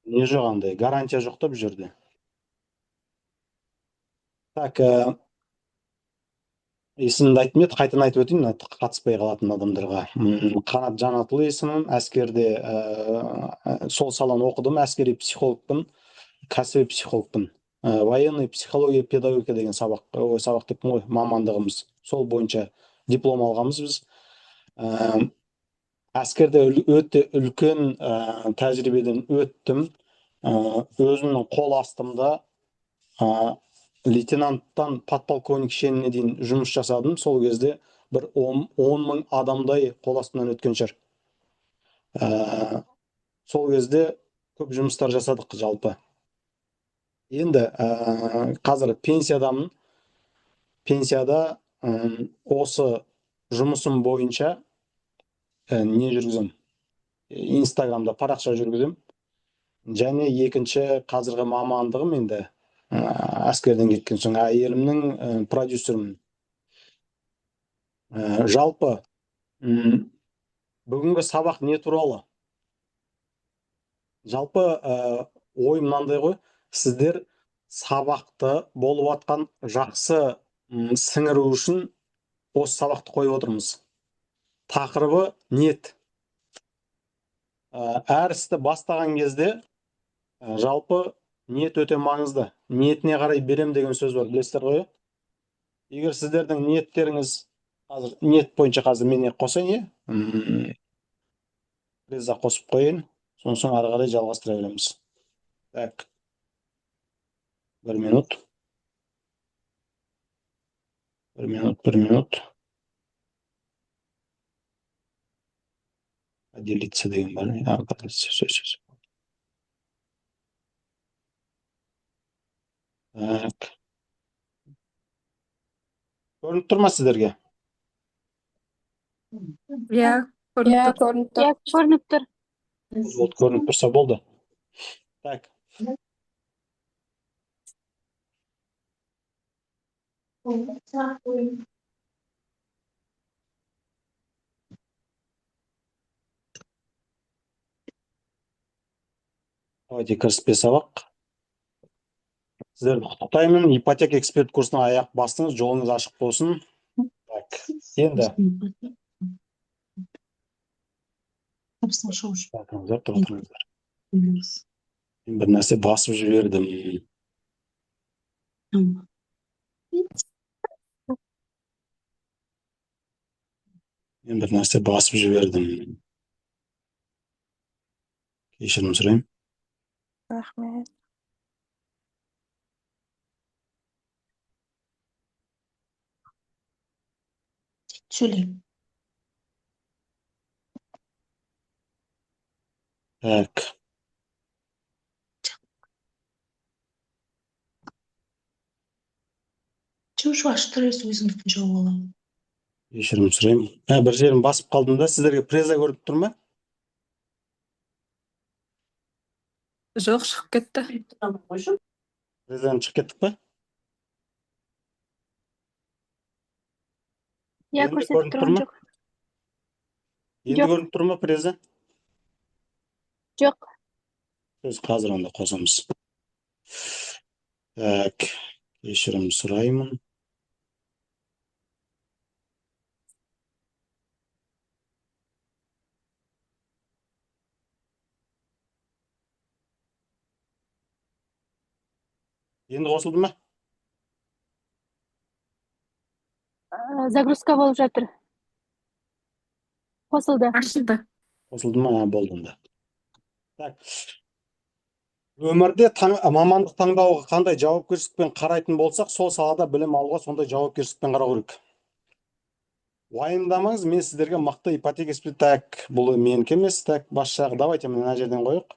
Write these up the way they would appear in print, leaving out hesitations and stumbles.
Не жоқ андай, гарантия жоқ та бұл жерде. Так, есімімді айтып еді, қайтадан айтып өтейін, қатыспай қалатын адамдарға. Қанат Жанатұлы есімім, әскерде сол саланы оқыдым, әскери психологпын, кәсіби психологпын. Военный психология, педагогика деген сабақ деппін ғой, мамандығымыз. Сол бойынша диплом алғанбыз біз. Әскерде өте үлкен тәжірибеден өттім. Өзімнің қол астымда лейтенанттан подполковник шеніне дейін жұмыс жасадым. Сол кезде бір 10 мың адамдай қол астымнан өткен шығар. Сол кезде көп жұмыстар жасадық жалпы. Енді қазір пенсиядамын. Пенсияда осы жұмысым бойынша не жүргізем? Инстаграмда парақша жүргізем. Және екінші қазіргі мамандығым енді әскерден кеткен соң әйелімнің продюсерімін. Жалпы бүгінгі сабақ не туралы? Жалпы ой мынандай ғой, сіздер сабақты болып атқан жақсы сіңіру үшін осы сабақты қойып отырмыз. Тақырыбы ниет. Әр істі бастаған кезде жалпы ниет өте маңызды. Ниетіне қарай берем деген сөз бар, білесіздер ғой. Егер сіздердің ниеттеріңіз қазір ниет бойынша қазір мен қосайын, преза қосып қойын, соң ары қарай жалғастыра береміз. Так, бір минут. Делиться деген бар. Так. Көрініп тұр ма сіздерге? Иә, көрініп тұр. Иә, көрініп тұр. Вот, көрініп тұрса болды. Так. Давайте кіріспе сабақ. Сіздерді құттықтаймын. Ипотека эксперт курсына аяқ бастыңыз, жолыңыз ашық болсын. Так, енді. Тұрыңыздар. Мен бір нәрсе басып жібердім. Кешірім сұрайын. Рахмет. Сөйлейм. Так. Чего аштырыз өзіңіздің жауап аламын. Кешірім сұрайым. Бір жерім басып қалдым да, сіздерге преза көріп тұр ма? Жоқ, шығып кетті. Презадан шығып кеттік па? Иә, көрсетіп тұрған жоқ. Енді көрініп тұр ма преза? Жоқ. Біз қазір онда қосамыз. Так, кешірім сұраймын. Енді қосылды ма? Загрузка болып жатыр. Қосылды. Ашылды. Қосылды ма? Болды онда. Так. Өмірде мамандық таңдауға қандай жауапкершілікпен қарайтын болсақ, сол салада білім алуға сондай жауапкершілікпен қарау керек. Уайымдамаңыз, мен сіздерге мықты ипотека эксперт. Так, бұл менікі емес. Так, бас жағы. Давайте мына жерден қояйық.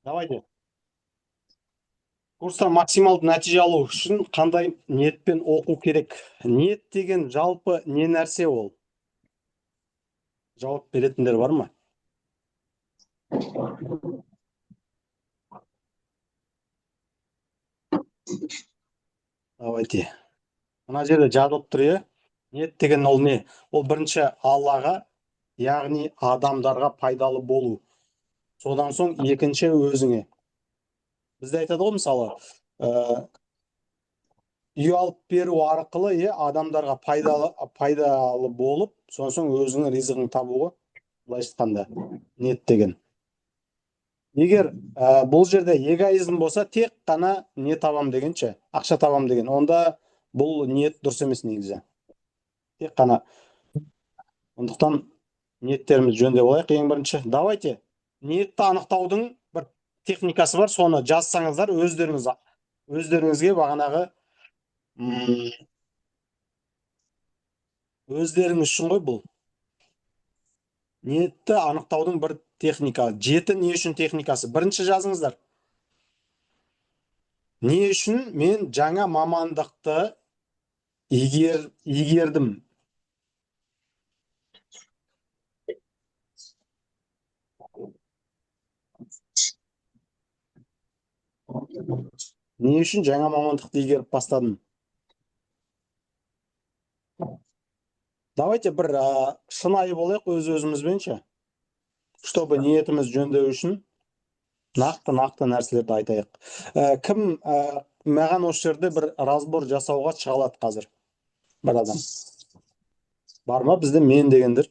Давайте. Курста максималды нәтиже алу үшін қандай ниетпен оқу керек? Ниет деген жалпы не нәрсе ол? Жауап беретіндер бар ма? Давайте. Мына жерде жазылып тұр, иә? Ниет деген ол не? Ол бірінші Аллаға, яғни адамдарға пайдалы болу. Содан соң екінші өзіңе. Бізде айтады ғой, мысалы, үй алып беру арқылы адамдарға пайдалы болып, содан соң өзіңнің ризығын табуға, былайша айтқанда, ниет деген. Егер бұл жерде эгоизм болса, тек қана не табам дегенше, ақша табам деген, онда бұл ниет дұрыс емес негізі. Тек қана. Ондықтан ниеттеріміз жөнде болайық. Ең бірінші, давайте ниетті анықтаудың бір техникасы бар, соны жазсаңыздар өздеріңізге бағанағы өздеріңіз үшін ғой бұл. Ниетті анықтаудың бір техника. 7 не үшін техникасы. Бірінші жазыңыздар. Не үшін мен жаңа мамандықты игердім? Не үшін жаңа мамандықты игеріп бастадым? Давайте бір шынайы болайық өз-өзімізбенше. Чтобы ниетіміз жөндеу үшін нақты нәрселерді айтайық. Кім маған осы жерде бір разбор жасауға шыға алады қазір? Бір адам. Бар ма бізде мен дегендер?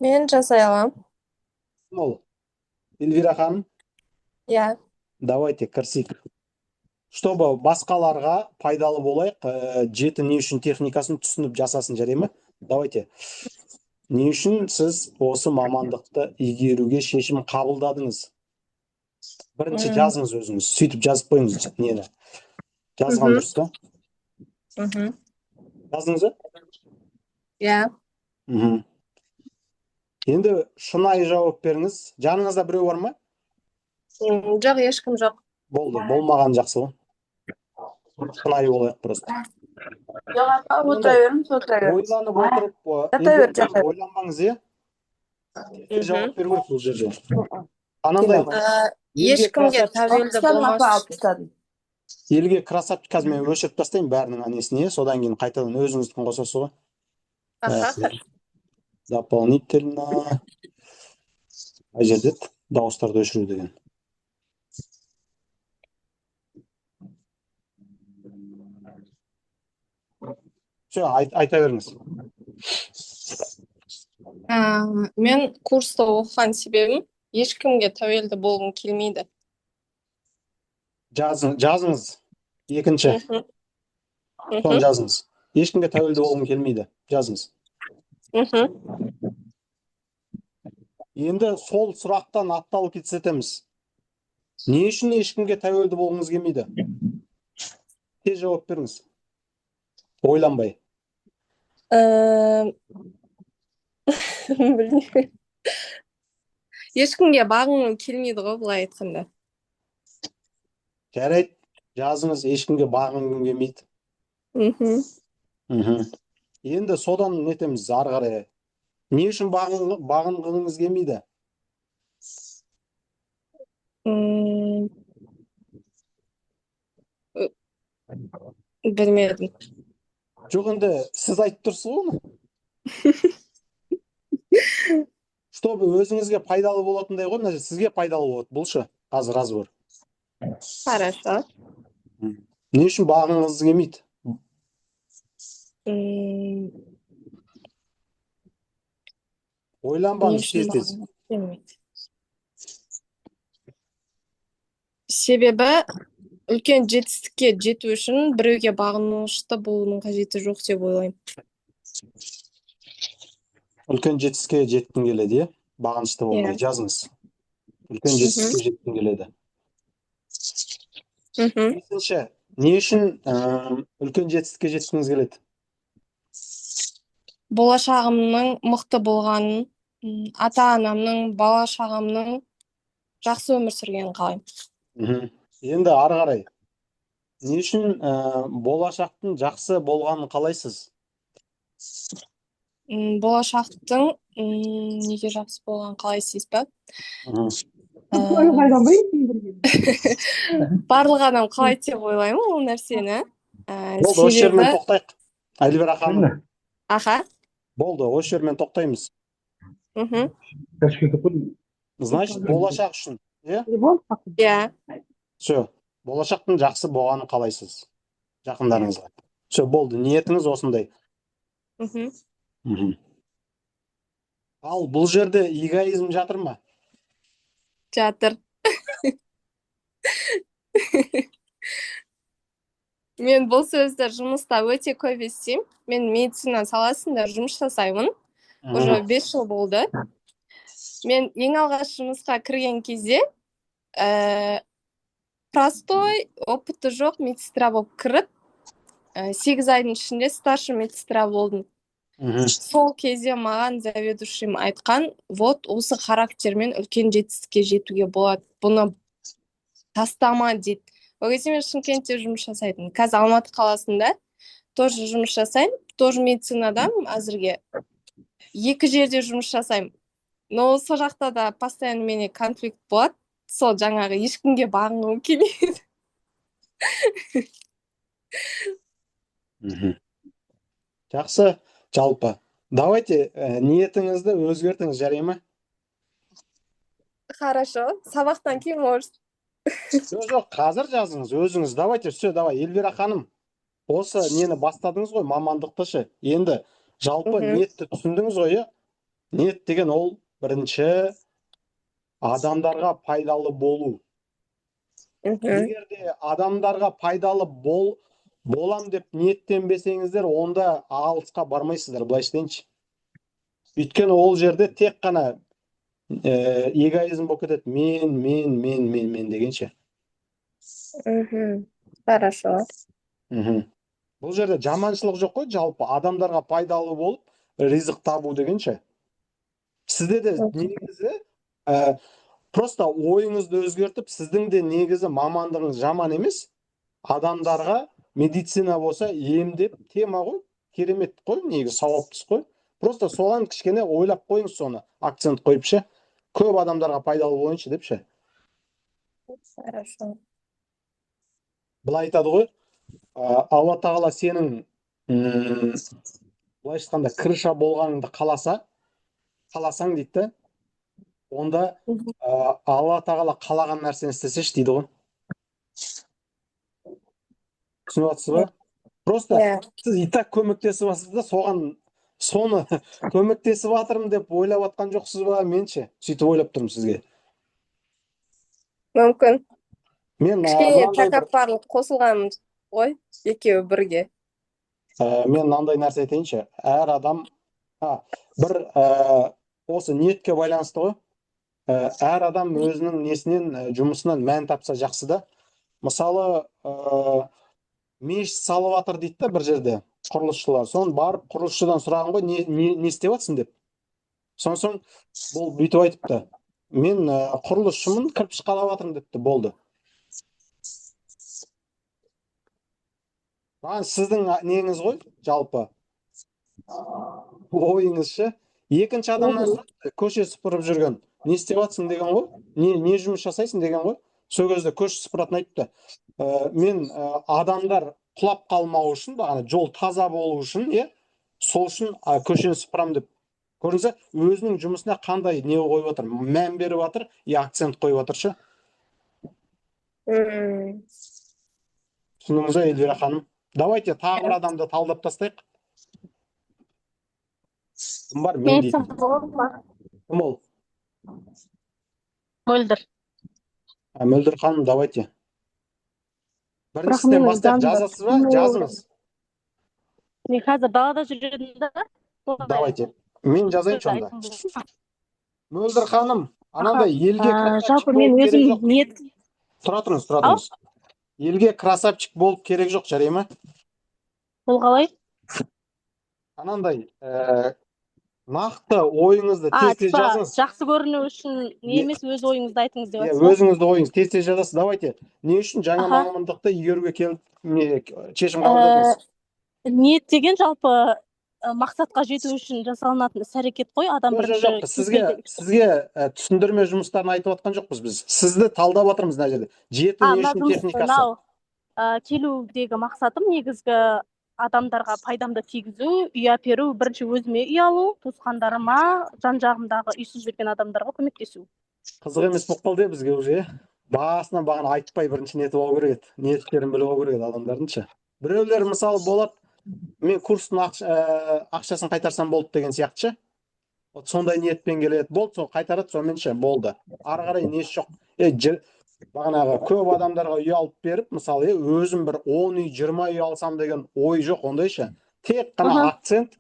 Мен жасай алам. Ол. Эльвира ханым? Иә. Давайте кірсейік. Чтобы басқаларға пайдалы болайық, 7 не үшін техникасын түсініп жасасын, жарай ма? Давайте. Не үшін сіз осы мамандықты игеруге шешім қабылдадыңыз? Бірінші жазыңыз өзіңіз, сөйтіп жазып қойыңыз нені. Жазған дұрыс та? Жаздыңыз ба? Иә. Енді шынайы жауап беріңіз. Жаныңызда біреу бар ма? Жоқ, ешкім жоқ. Болды, болмаған жақсы ғой. Шынайы болайық просто. Жоқ, апа, отыра беріңіз. Ойланып отырып, ойланбаңыз, иә? Жауап беру керек бұл жерде. Анандай, ешкімге тәуелді болмас. елге красавчик, қазір мен өшіріп тастайын бәрінің анесіне, содан кейін қайтадан өзіңіздікін қосасыз ғой. Дополнительно қай жерде дауыстарды өшіру деген. Все, айта беріңіз. Мен курста оқыған себебім ешкімге тәуелді болғым келмейді. Жазыңыз. Екінші. Соны жазыңыз. Ешкімге тәуелді болғым келмейді. Жазыңыз. Енді сол сұрақтан атталып кетсетеміз. Не үшін ешкімге тәуелді болғыңыз келмейді? Тез жауап беріңіз. Ойланбай. Білмеймін. Ешкімге бағынғым келмейді ғой, былай айтқанда. Жарайды, жазыңыз, ешкімге бағынғым келмейді. Енді содан нетеміз ары қарай. Не үшін бағынғыңыз келмейді? Білмедім. Жоқ, енді сіз айтып тұрсыз ғой оны. Чтобы өзіңізге пайдалы болатындай ғой, сізге пайдалы болады. Бұлшы, қазір разбор. Хорошо. Не үшін бағынғыңыз келмейді? Ойланбаңыз тез. Себебі үлкен жетістікке жету үшін біреуге бағынышты болудың қажеті жоқ деп ойлаймын. Үлкен жетістікке жеткің келеді, е? Бағынышты болмай. Жазыңыз. Үлкен жетістікке жеткің келеді. Бесінші, не үшін үлкен жетістікке жеткіңіз келеді? болашағымның мықты болғанын, ата-анамның, бала-шағамның жақсы өмір сүргенін қалаймын. Енді ары қарай не үшін болашақтың жақсы болғанын қалайсыз? Болашақтың неге жақсы болғанын қалайсыз ба? Барлық адам қалайды деп ойлаймын ол нәрсені. Болды, осы жермен Себебі, тоқтайық. Эльвира ханым, аха, болды, осы жермен тоқтаймыз. мхм, Значит, болашақ үшін, иә? иә, Все, болашақтың жақсы болғанын қалайсыз жақындарыңызға. Все, болды, ниетіңіз осындай. мхм. Ал бұл жерде эгоизм жатыр ма? Жатыр. Мен бұл сөзді жұмыста өте көп естимін. Мен медицина саласында жұмыс жасаймын. Уже 5 жыл болды. Мен ең алғаш жұмысқа кірген кезде простой, опыты жоқ медсестра болып кіріп, 8 айдың ішінде старший медсестра болдым. Сол кезде маған заведующим айтқан, вот осы характермен үлкен жетістікке жетуге болады. Бұны тастама дейді. Ол кезде мен Шымкентте жұмыс жасайтын. Қазір Алматы қаласында тоже жұмыс жасаймын. Тоже медицинадамын әзірге. 2 жерде жұмыс жасаймын. Но сол жақта да постоянно менде конфликт болады. Сол жаңағы ешкімге бағынғым келмейді. Жақсы, жалпы. Давайте ниетіңізді өзгертіңіз, жарай ма? Хорошо, сабақтан кейін может. Жоқ, қазір жазыңыз, өзіңіз. Давайте, все, давай, Эльвира ханым. Осы нені бастадыңыз ғой, мамандықты ше. Енді жалпы ниетті түсіндіңіз ғой, иә? Ниет деген ол бірінші адамдарға пайдалы болу. Егер де адамдарға пайдалы болам деп ниеттенбесеңіздер, онда алысқа бармайсыздар, былайша айтайыншы. Өйткені ол жерде тек қана эгоизм болып кетеді. Мен дегенше. Хорошо. Бұл жерде жаманшылық жоқ қой, жалпы адамдарға пайдалы болып, ризық табу дегенше. Сізде де негізі просто ойыңызды өзгертіп, сіздің де негізі мамандығыңыз жаман емес. Адамдарға медицина болса емдеп, тема ғой, керемет қой, негізі сауаптыс қой. Просто соған кішкене ойлап қойыңыз, соны акцент қойып ше. Көп адамдарға пайдалы болайыншы деп ше. Хорошо. Былай айтады ғой, Алла тағала сенің былай айтқанда крыша болғаныңды қаласаң дейді, онда Алла тағала қалаған нәрсені істесеш дейді ғой. Түсініп жатсыз ба? Просто сіз и так көмектесіп жатсыз да, соны көмектесіп жатырмын деп ойлап жатқан жоқсыз ба? Менше сөйтіп ойлап тұрмын сізге. Мүмкін. Мен кішкене тәкаппарлық қосылған ғой, екеуі бірге. Мен мынандай нәрсе айтайыншы. Әр адам бір осы ниетке байланысты ғой. Әр адам өзінің несінен, жұмысынан мән тапса жақсы да. Мысалы, мешіт салып жатыр дейді да бір жерде құрылысшылар. Соны барып құрылысшыдан сұраған ғой, не істеп жатсың деп. Соң бұл бүйтіп айтыпты. Мен құрылысшымын, кірпіш қалап жатырмын депті, болды. Сіздің неңіз ғой, жалпы ойыңыз ше. Екінші адамнан сұрады, көше сыпырып жүрген. Не істеп жатсың деген ғой? Не жұмыс жасайсың деген ғой? Сол кезде көше сыпыратын айтыпты. Мен адамдар құлап қалмау үшін, жол таза болу үшін, сол үшін көшені сыпырам деп. Көрдіңіз, өзінің жұмысына қандай не қойып отыр, мән беріп жатыр, акцент қойып жатыр ше. Түсіндіңіз ғой, Эльвира ханым? Давайте тағы бір адамды талдап тастайық. Кім бар? Мен деймін. Кім ол? Мөлдір. Мөлдір ханым, давайте. Біріншіден бастап жазасыз ба? Жазыңыз. Мен қазір далада жүремін да. Давайте. Мен жазайыншы онда. Мөлдір ханым, анандай елге красавчик болып керек жоқ. Тұра тұрыңыз. Елге красавчик болып керек жоқ, жарай ма? Ол қалай? анандай нақты ойыңызды тез типа жазыңыз. жақсы көріну үшін не емес, өз ойыңызды айтыңыз деп Иә, жатсыз ба? өзіңізді ойыңыз тез жазасыз. Давайте. Не үшін жаңа Аха. мамандықты игеруге шешім қабылдадыңыз? Ниет деген жалпы мақсатқа жету үшін жасалынатын іс-әрекет қой. Адам Жоқ, бірінші жоқ, сізге түсіндірме жұмыстарын айтып жатқан жоқпыз біз. Сізді талдап жатырмыз мына жерде. Жету не мына үшін жұмыс техникасы? мынау келудегі мақсатым негізгі адамдарға пайдамды тигізу, үй әперу, бірінші өзіме үй алу, туысқандарыма, жан жағымдағы үйсіз жүрген адамдарға көмектесу. Қызық емес болып қалды бізге уже. Басынан бағана айтпай бірінші ниеті болу керек еді. Ниеттерін біліп алу керек еді адамдардың. Біреулер мысалы болады, мен курстың ақшасын қайтарсам болды деген сияқты. Вот сондай ниетпен келеді. Болды, сол қайтарады, сонымен болды. Ары қарай несі жоқ. Бағанағы көп адамдарға үй алып беріп, мысалы, өзім бір 10 үй, 20 үй алсам деген ой жоқ ондайша. Тек қана акцент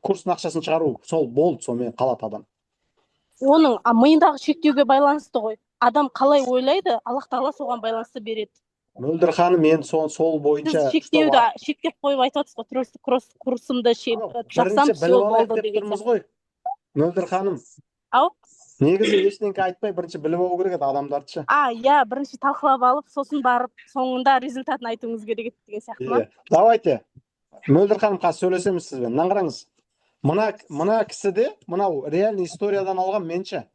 курстың ақшасын шығару. Сол болды, сонымен қалады адам. Оның миындағы шектеуге байланысты ғой. Адам қалай ойлайды, Аллах тағала соған байланысты береді. Мөлдір ханым, мен сол бойынша Сіз шектеуді шектеп қойып айтып жатсыз ғой, тростық курсымды жапсам все болды деген тұрмыз ғой. Мөлдір ханым. Ау? Негізі ештеңке айтпай бірінші біліп алу керек еді адамдарды. Иә, бірінші талқылап алып, сосын барып, соңында результатын айтуыңыз керек деген сияқты ма? Давайте. Мөлдір ханым, қазір сөйлесеміз сізбен. Мынаны қараңыз. Мына кісі де, мынау реальный историядан алған менше.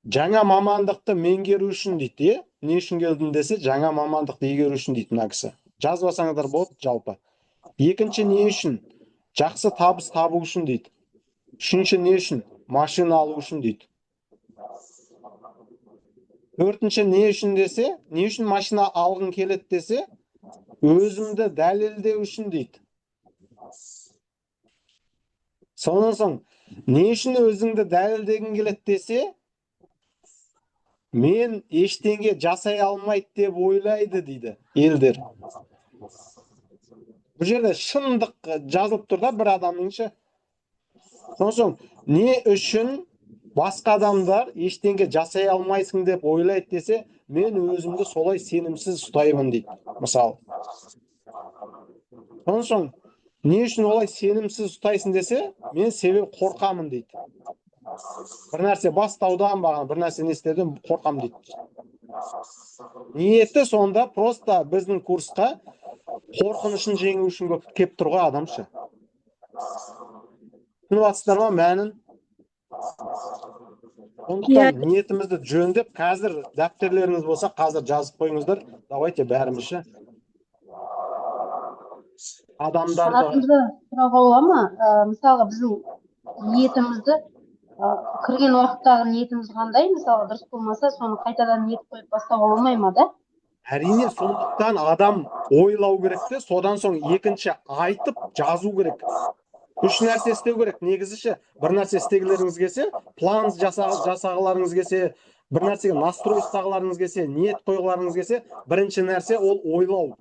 Жаңа мамандықты меңгеру үшін дейді, не үшін келдім десе, жаңа мамандықты игеру үшін дейді мына кісі. Жазбасаңыздар болады жалпы. Екінші не үшін? Жақсы табыс табу үшін дейді. Үшінші не үшін? Машина алу үшін дейді. Төртінші не үшін десе, не үшін машина алғың келеді десе, өзімді дәлелдеу үшін дейді. Сонан соң, не үшін өзіңді дәлелдегің келеді десе, мен ештеңе жасай алмайды деп ойлайды дейді елдер. Бұл жерде шындық жазылып тұр да бір адамның. Сонан соң, не үшін басқа адамдар ештеңе жасай алмайсың деп ойлайды десе, мен өзімді солай сенімсіз ұстаймын дейді, мысалы. Сонан соң, не үшін олай сенімсіз ұстайсың десе, мен себеп қорқамын дейді. Бір нәрсе бастаудан бағана, бір нәрсе нестерден қорқам дейді. Ниеті сонда просто біздің курсқа қорқынышын жеңу үшін кеп тұр ғой адамшы. Түсініп жатсыздар ма мәнін? Сондықтан ниетімізді жөндеп, қазір дәптерлеріңіз болса, қазір жазып қойыңыздар. Давайте бәрімізше. Адамдарды сұрауға бола ма? Мысалға біздің ниетімізді кірген уақыттағы ниетіміз қандай? Мысалы дұрыс болмаса, соны қайтадан ниет қойып бастауға болмай ма да? Әрине, сондықтан адам ойлау керек те, содан соң екінші айтып жазу керек. Үш нәрсе істеу керек. Негізіше бір нәрсе істегілеріңіз келсе, план жасағыларыңыз келсе, бір нәрсеге настрой ұстағыларыңыз келсе, ниет қойғыларыңыз келсе, бірінші нәрсе ол ойлау.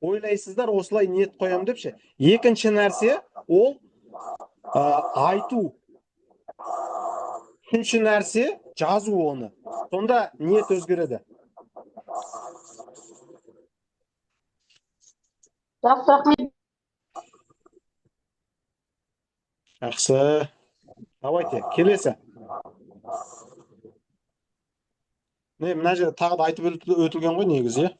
Ойлайсыздар, осылай ниет қоям депші. Екінші нәрсе ол айту. Үшінші нәрсе жазу оны. Сонда ниет өзгереді. Жақсы. Жақсы. Давайте, келесі. Мына жерде тағы да айтып өтілген ғой негізі.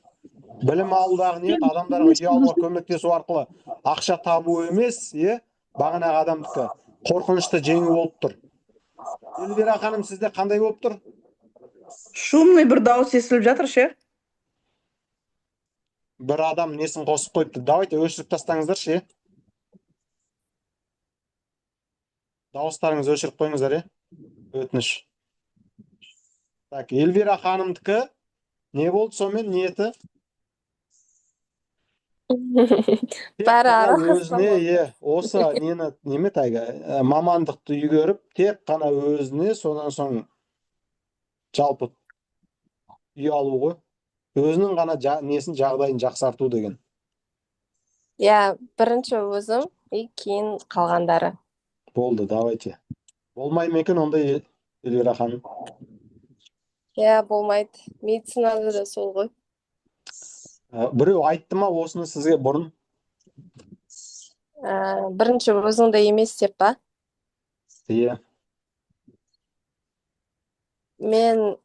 Білім алудағы ниет адамдарға үй алуға көмектесу арқылы ақша табу емес, бағанағы адамдікі қорқынышты жеңу болып тұр. Эльвира ханым, сізде қандай болып тұр? Шумный бір дауыс естіліп жатыр ше. Бір адам несін қосып қойыпты. Давайте өшіріп тастаңыздар ше. Дауыстарыңызды өшіріп қойыңыздар, өтініш. Так, Эльвира ханымдікі не болды сонымен ниеті? Бәрі өзіне, осы неме тайға, мамандықты үйгеріп, тек қана өзіне, содан соң жалпы үй алу ғой. Өзінің ғана несін жағдайын жақсарту деген. Бірінші өзім, кейін қалғандары. Болды, давайте. Болмай ма екен ондай, Эльвира ханым? Болмайды. Медицинада да сол ғой. Біреу айтты ма осыны сізге бұрын? Бірінші өзіңді емес деп па? Иә. Мен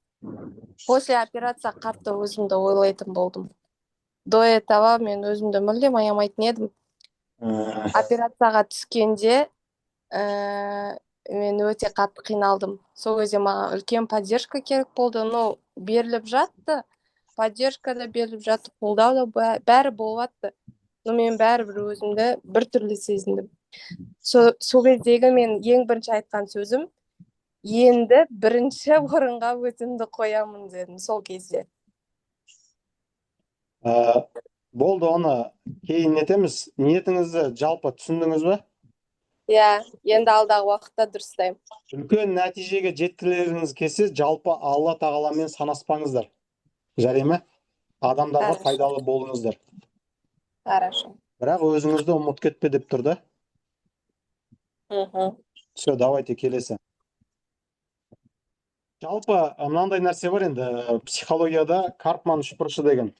после операция қатты өзімді ойлайтын болдым. До этого мен өзімді мүлдем аямайтын едім. Операцияға түскенде мен өте қатты қиналдым. Сол кезде маған үлкен поддержка керек болды. Но беріліп жатты. Поддержка да беріліп жатты. Қолдау да бәрі болып жатты. Но мен бәрібір өзімді біртүрлі сезіндім. Сол кездегі мен ең бірінші айтқан сөзім, енді бірінші орынға өзімді қоямын дедім сол кезде. Болды, оны кейін нетеміз. Ниетіңізді жалпы түсіндіңіз бе? Иә, енді алдағы уақытта дұрыстаймын. Үлкен нәтижеге жеткілеріңіз келсе, жалпы Алла тағаламен санаспаңыздар. Жарай ма? Адамдарға Хорошо. пайдалы болыңыздар. Хорошо. Бірақ өзіңізді ұмыт кетпе деп тұрды. Все, давайте келесі. Жалпы мынандай нәрсе бар енді психологияда Карпман үшбұрышы деген.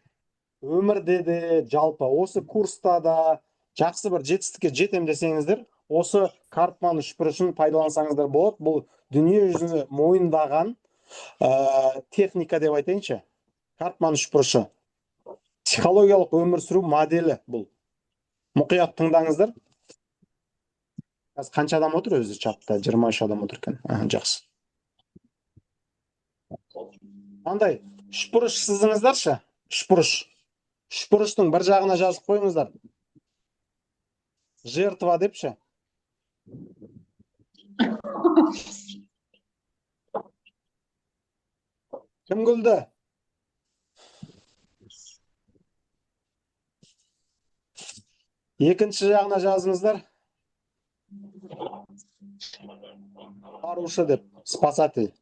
Өмірде де, жалпы осы курста да жақсы бір жетістікке жетем десеңіздер, осы Карпман үшбұрышын пайдалансаңыздар болады. Бұл дүние жүзіне мойындаған техника деп айтайыншы. Карпман үшбұрышы. Психологиялық өмір сүру моделі бұл. Мұқият тыңдаңыздар. Қанша адам отыр өзі чатта? 23 адам отыр екен. Жақсы. Андай, үшбұрыш сызыңыздаршы. Үшбұрыш. Үшбұрыштың бір жағына жазып қойыңыздар. Жертва депші. Кім күлді? Екінші жағына жазыңыздар. Құтқарушы деп, спасатель.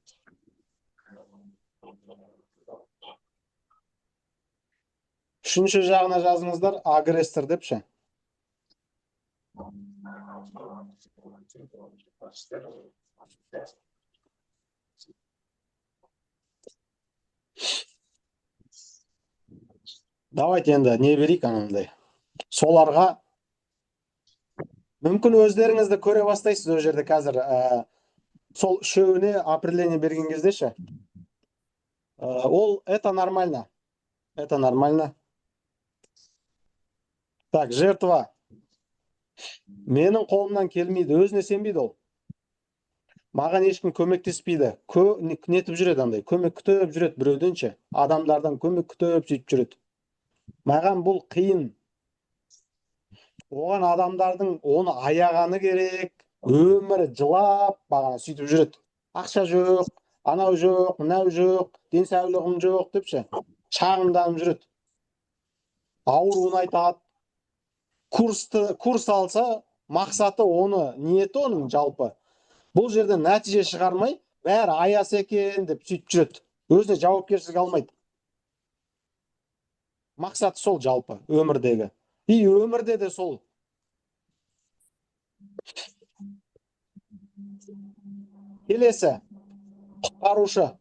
Үшінші жағына жазыңыздар, агрессор депші. Давайте енді не берейік анандай. Соларға мүмкін өздеріңізді көре бастайсыз ол жерде қазір. Сол үшеуіне определение берген кездеші. Это нормально. Это нормально. Так, жертва. Менің қолымнан келмейді, өзіне сенбейді ол. Маған ешкім көмектеспейді. Нетіп жүреді андай, көмек күтіп жүреді біреуденше. Адамдардан көмек күтіп сөйтіп жүреді. Маған бұл қиын. Оған адамдардың оны аяғаны керек, өмірі жылап, бағана сөйтіп жүреді. Ақша жоқ, анау жоқ, мынау жоқ, денсаулығым жоқ депші. Шағымданып жүреді. Ауруын айтады. Курс алса, мақсаты оны, ниеті оның жалпы. Бұл жерде нәтиже шығармай, бәрі аяс екен деп сөйтіп жүреді. Өзіне жауапкершілік алмайды. Мақсаты сол жалпы өмірдегі. И өмірде де сол. Келесі, құтқарушы.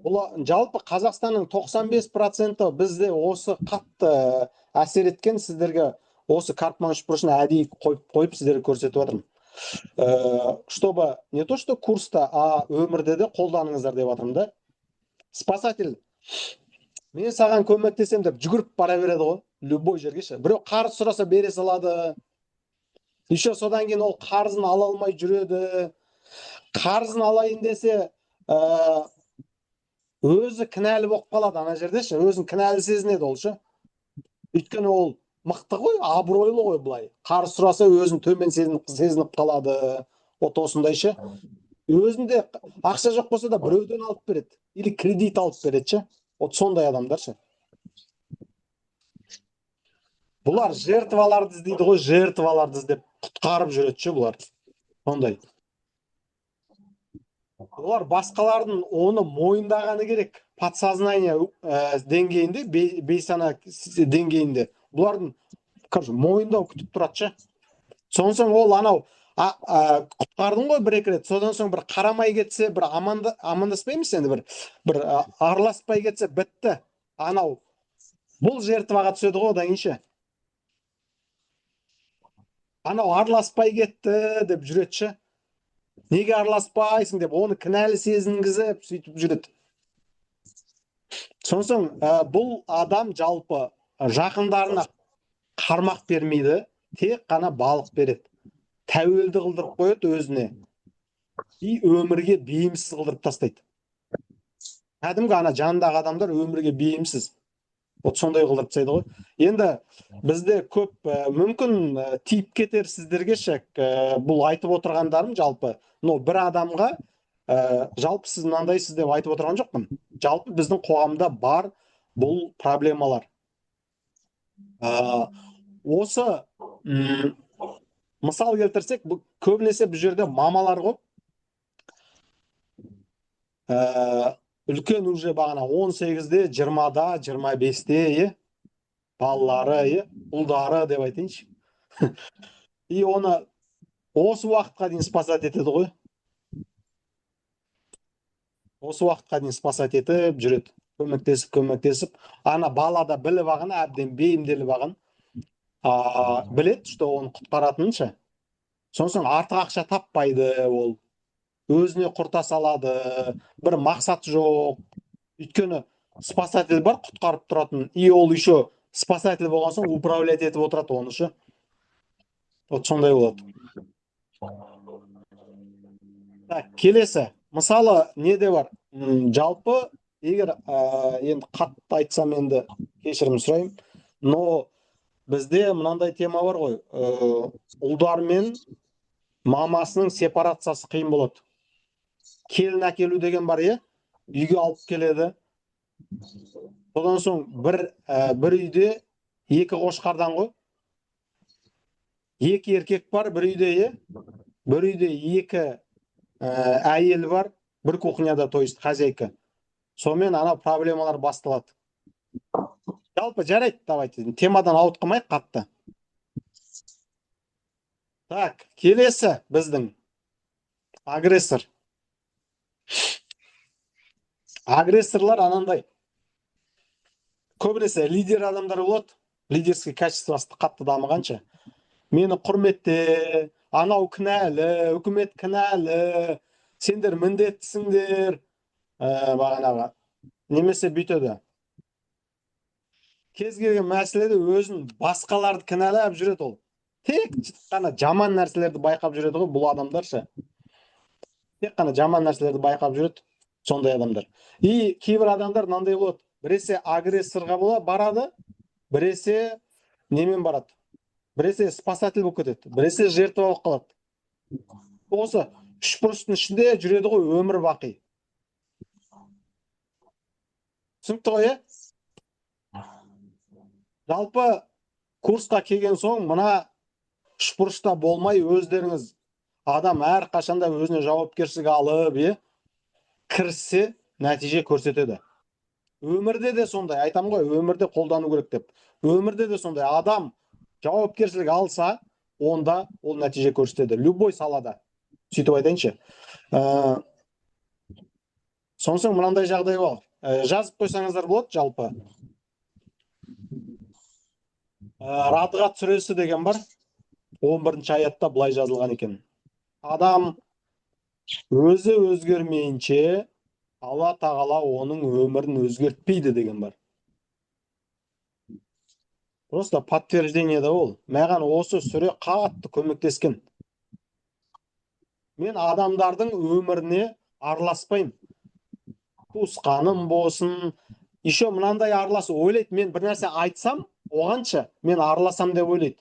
Бұл жалпы Қазақстанның 95% бізде осы қатты әсер еткен, сіздерге осы Карпман үшбұрышын әдейі қойып сіздерге көрсетіп отырмын. Чтобы не то что курста, а өмірде де қолданыңыздар деп жатырмын да. Спасатель. Мен саған көмектесем деп жүгіріп бара береді ғой, любой жерге ше. Біреу қарыз сұраса бере салады. Еще содан кейін ол қарызын ала алмай жүреді. Қарызын алайын десе, өзі кінәлі болып қалады ана жерде ше. Өзін кінәлі сезінеді ол ше. Өйткені ол мықты ғой, абыройлы ғой былай. Қарыз сұраса өзін төмен сезініп қалады. От осындай ше. Өзінде ақша жоқ болса да біреуден алып береді. Или кредит алып береді ше. От сондай адамдар ше. Бұлар жертваларды іздейді ғой, жертваларды іздеп құтқарып жүреді ше бұлар. Сондай. Олар басқалардың оны мойындағаны керек. Подсознание деңгейінде, бейсана деңгейінде. Бұлардың мойындау күтіп тұрады ше. Соң ол анау құтқардың ғой бір-екі рет. Содан соң бір қарамай кетсе, бір амандаспаймыз енді, бір араласпай кетсе бітті. Анау Бұл жертваға түседі ғой одан кейінше. Анау араласпай кетті деп жүретші. Неге араласпайсың деп оны кінәлі сезінгізіп сөйтіп жүреді. Сосын бұл адам жалпы жақындарына қармақ бермейді, тек қана балық береді. Тәуелді қылдырып қояды өзіне. И өмірге бейімсіз қылдырып тастайды. Кәдімгі ана жанындағы адамдар өмірге бейімсіз. Вот сондай қылдырып тастайды ғой. Енді бізде көп мүмкін тиіп кетер сіздерге шек. Бұл айтып отырғандарым жалпы. Но бір адамға жалпы сіз мынандайсыз деп айтып отырған жоқпын. Жалпы біздің қоғамда бар бұл проблемалар. Осы мысал келтірсек, көбінесе бұл жерде мамалар ғой. Үлкен уже бағана 18-де, 20-да, 25-де, балалары, ұлдары деп айтайыншы. И оны осы уақытқа дейін спасать етеді ғой. Осы уақытқа дейін спасать етіп жүреді. Көмектесіп. Ана балада біліп ағын, әбден бейімделіп ағын. Білет, что оны құтқаратынынша. Сонысын артық ақша таппайды ол. Өзіне құрта салады, бір мақсат жоқ. Өйткені спасатель бар, құтқарып тұратын. И ол еще спасатель болған соң управлять етіп отырады оны ше. Вот сондай болады. Так, келесі. Мысалы, неде бар? Жалпы, егер енді қатты айтсам енді кешірім сұраймын. Но бізде мынандай тема бар ғой. Ұлдар мен мамасының сепарациясы қиын болады. Келін әкелу деген бар, үйге алып келеді. Содан соң бір үйде екі қошқардан ғой. Екі еркек бар, бір үйде, бір үйде екі әйел бар, бір кухняда, то есть хозяйка. Сонымен ана проблемалар басталады. Жалпы жарайды, давайте. Темадан ауытқымайық қатты. Так, келесі біздің агрессор. Агрессорлар анандай. Көбінесе лидер адамдар болады. Лидерский качествосы қатты дамығанша. Мені құрметте, анау кінәлі, үкімет кінәлі, сендер міндеттісіңдер, бағанағы. Немесе бүйтеді. Кез келген мәселеде өзін басқаларды кінәлап жүреді ол. Тек қана жаман нәрселерді байқап жүреді ғой бұл адамдарша. Тек қана жаман нәрселерді байқап жүреді сондай адамдар. И кейбір адамдар мынандай болады. Біресе агрессорға барады, біресе немен барады. Біресе спасатель болып кетеді, біресе жертва болып қалады. Осы үш бұрыштың ішінде жүреді ғой өмір бақи. Түсінікті ғой, Жалпы курсқа келген соң мына үш бұрышта болмай өздеріңіз адам әр қашанда өзіне жауапкершілік алып, кіріссе нәтиже көрсетеді. Өмірде де сондай, айтам ғой, өмірде қолдану керек деп. Өмірде де сондай, адам жауапкершілік алса, онда ол нәтиже көрсетеді. Любой салада. Сөйтіп айтайыншы. Сонсың мынандай жағдай бар. Жазып қойсаңыздар болады жалпы. Радғат сүресі деген бар. 11-ші аятта былай жазылған екен. Адам өзі өзгермейінше Алла тағала оның өмірін өзгертпейді деген бар. Просто подтверждение да ол. Маған осы сүре қатты көмектескен. Мен адамдардың өміріне араласпаймын. Туысқаным болсын, еще мынандай араласу ойлайды, мен бір нәрсе айтсам, оғанша мен араласам деп ойлайды.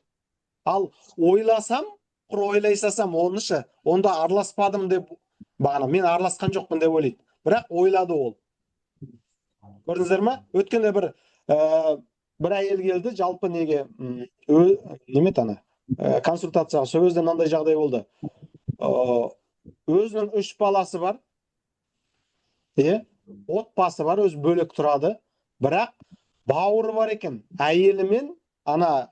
Ал ойласам, құр ойлайсасам онышы, онда араласпадым деп, бағана мен араласқан жоқпын деп ойлайды. Бірақ ойлады ол. Көрдіңіздер ме? Өткенде бір әйел келді, жалпы неге, немет ана, консультацияға, сол өзде мынандай жағдай болды. Өзінің 3 баласы бар, отбасы бар, өзі бөлек тұрады, бірақ бауыры бар екен, әйелімен, ана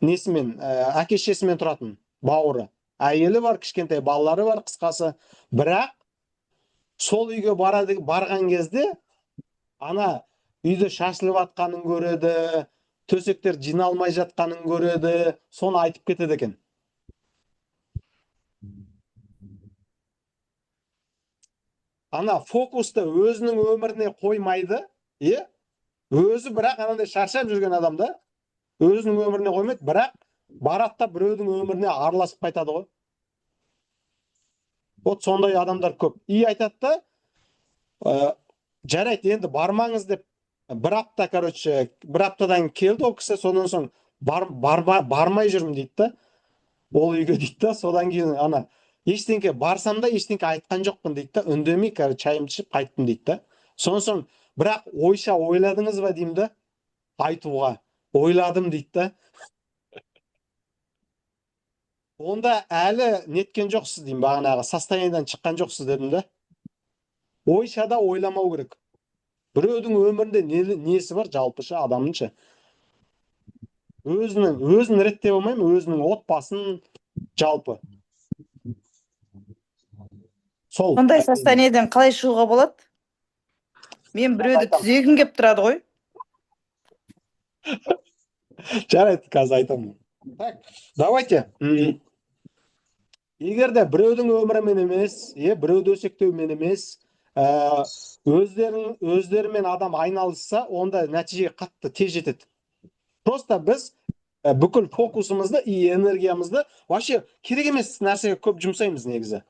несімен, әке-шешесімен тұратын бауыры. Әйелі бар, кішкентай балалары бар, қысқасы. Бірақ сол үйге барған кезде, ана үйде шашылып жатқанын көреді, төсектер жиналмай жатқанын көреді, соны айтып кетеді екен. Ана фокусты өзінің өміріне қоймайды, өзі бірақ анандай шаршап жүрген адамда өзінің өміріне қоймайды, бірақ барады да біреудің өміріне араласып қайтады ғой. Вот сондай адамдар көп. И айтады да, жарайды енді бармаңыз деп бір апта, короче, бір аптадан келді ол кісі, содан соң бармай жүрмін дейді да, ол үйге дейді да, содан кейін ана ештеңке барсам да ештеңке айтқан жоқпын дейді да, үндемей шайымды ішіп қайттым дейді да. Содан соң бірақ ойша ойладыңыз ба деймін да, айтуға ойладым дейді да. Онда әлі неткен жоқсыз деймін, бағанағы состояниедан шыққан жоқсыз дедім да. Ойша да ойламау керек. Біреудің өмірінде несі бар жалпыша адамынша. Өзін реттеп алмаймын, өзінің отбасын жалпы. Сол. Сондай состояниеден қалай шығуға болады? Мен біреуді түзегім кеп тұрады ғой. Жарайды, қазір айтамын. Так, давайте. Егер де біреудің өмірімен емес, біреуді өсектеумен емес, өздерімен адам айналысса, онда нәтижеге қатты тез жетеді. Просто біз бүкіл фокусымызды и энергиямызды вообще керек емес нәрсеге көп жұмсаймыз негізі.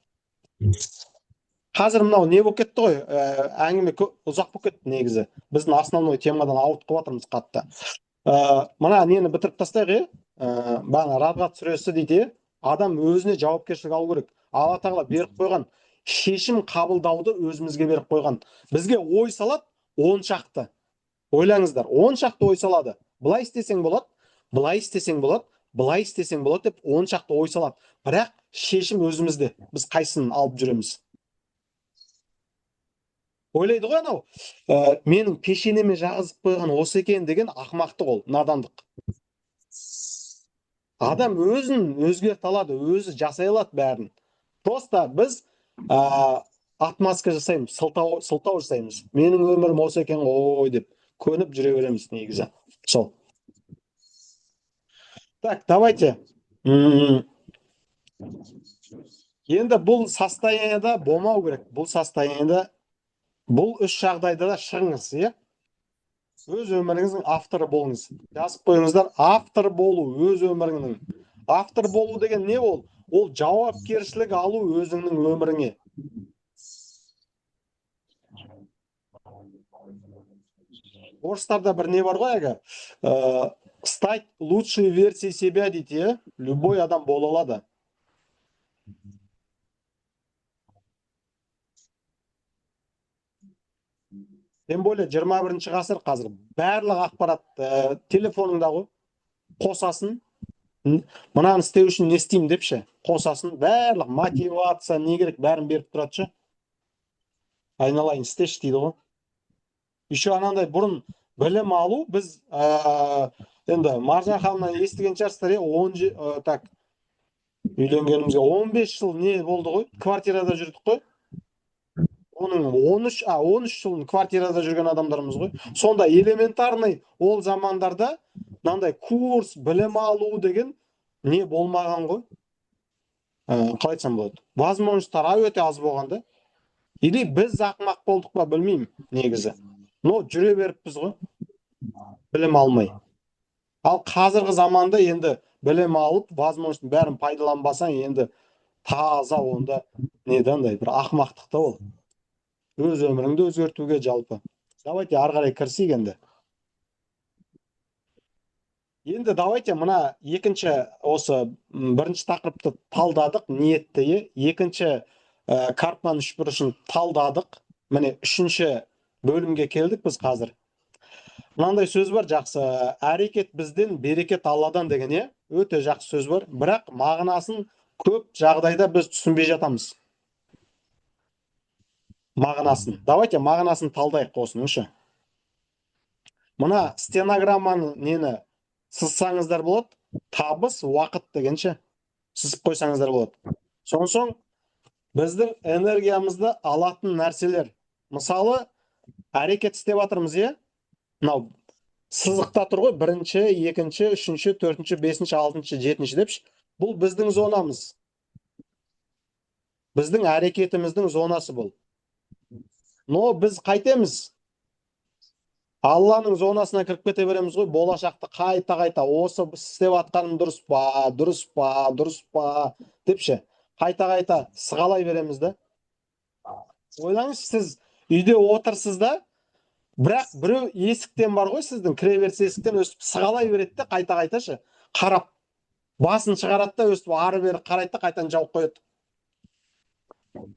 Қазір мынау не болып кетті ғой, әңгіме ұзақ болып кетті негізі. Біздің основной темадан ауытқып жатырмыз қатты. Мына нені бітіріп тастайық, бағана Рабғат сүресі дейді, адам өзіне жауапкершілік алу керек. Алла тағала беріп қойған шешім қабылдауды өзімізге беріп қойған. Бізге ой салады 10 шақты. Ойлаңыздар, 10 шақты ой салады. Былай істесең болады, былай істесең болады, былай істесең болады деп 10 шақты ой салады. Бірақ шешім өзімізде. Біз қайсысын алып жүреміз? Ойлайды ғой анау, менің пешенеме жағызып қойған осы екен деген ақымақтық, ол надандық. Адам өзін өзгерте алады, өзі жасай алады бәрін. Просто біз отмазка жасаймыз, сылтау жасаймыз. Менің өмірім осы екен ғой деп көніп жүре береміз негізі. Сол. Так, давайте. Енді бұл состояниеда болмау керек. Бұл состояниеда, бұл үш жағдайда да шығыңыз, өз өміріңіздің авторы болыңыз. Жазып қойыңыздар, автор болу, өз өміріңнің. Автор болу деген не ол? Ол жауапкершілік алу өзіңнің өміріңе. Орыстарда бір не бар ғой, стать лучшей версией себя дейді, любой адам бола алады. Тем более 21-ші ғасыр қазір барлық ақпарат телефоныңда ғой, қосасын, мынаны істеу үшін не істеймін депші, қосасын, барлық мотивация, не керек, бәрін беріп тұратшы. Айналайын істеші дейді ғой. Еще анандай бұрын білім алу, біз енді Маржан ханымнан естіген шығарсыздар, так, үйленгенімізге 15 жыл не болды ғой, квартирада жүрдік қой. Оның 13 жылын квартирада жүрген адамдарымыз ғой. Сонда элементарный ол замандарда мынандай курс, білім алу деген не болмаған ғой. Қалай айтсам болады? Возможностьтар өте аз болғанда. Или біз ақымақ болдық па білмеймін негізі. Но жүре беріппіз ғой. Білім алмай. Ал қазіргі заманда енді білім алып, возможностьтың бәрін пайдаланбасаң, енді таза онда недандай бір ақымақтықта ол. Өз өміріңді өзгертуге жалпы. Давайте ары қарай кірісейік енді. Енді давайте мына екінші осы бірінші тақырыпты талдадық, ниетті, екінші Карпман үшбұрышын талдадық. Міне үшінші бөлімге келдік біз қазір. Мынандай сөз бар жақсы, әрекет бізден, берекет Алладан деген, өте жақсы сөз бар. Бірақ мағынасын көп жағдайда біз түсінбей жатамыз. Мағынасын. Давайте мағынасын талдайық осыныңшы. Мына стенограмманы нені сызсаңыздар болады, табыс, уақыт дегенше сызып қойсаңыздар болады. Соң біздің энергиямызды алатын нәрселер. Мысалы, әрекет істеп жатырмыз, мынау сызықта тұр ғой, бірінші, екінші, үшінші, төртінші, бесінші, алтыншы, жетінші депші. Бұл біздің зонамыз. Біздің әрекетіміздің зонасы бұл. Но біз қайтеміз? Алланың зонасына кіріп кете береміз ғой, болашақты қайта осы істеп атқаным дұрыс па депші. Қайта сығалай береміз да. Ойлаңыз, сіз үйде отырсыз да, бірақ біреу есіктен бар ғой, сіздің кіреберіс есіктен өстіп сығалай береді де, қайта-қайташы. Қарап, басын шығарады да, өстіп ары бері қарайды да, қайтадан жауып қояды.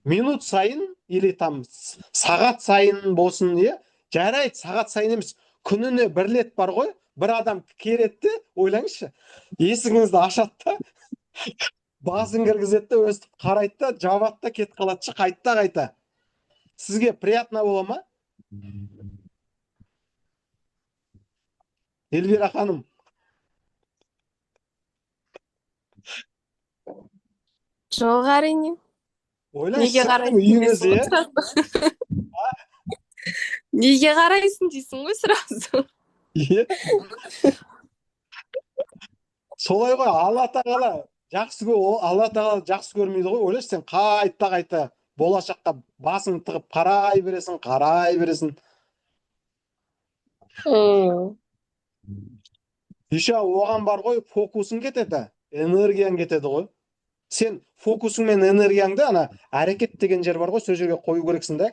Минут сайын, или там сағат сайын болсын, жарайды, сағат сайын емес, күніне бір рет бар ғой, бір адам келеді де, ойлаңызшы, есігіңізді ашады да, басын кіргізеді де, өстіп қарайды да, жабады да, кетіп қалады, қайта. Сізге приятно бола ма? Эльвира ханым. Жоқ, әрине. Неге қарайсың? Неге қарайсың дейсің ғой сразу. Солай ғой, Алла тағала жақсы көрмейді ғой. Ойлашы, сен қайта болашаққа басың тығып қарай бересің. Еще оған бар ғой, фокусың кетеді, энергияң кетеді ғой. Сен фокусың мен энергияңды әрекет деген жер бар ғой, сол жерге қою керексің да.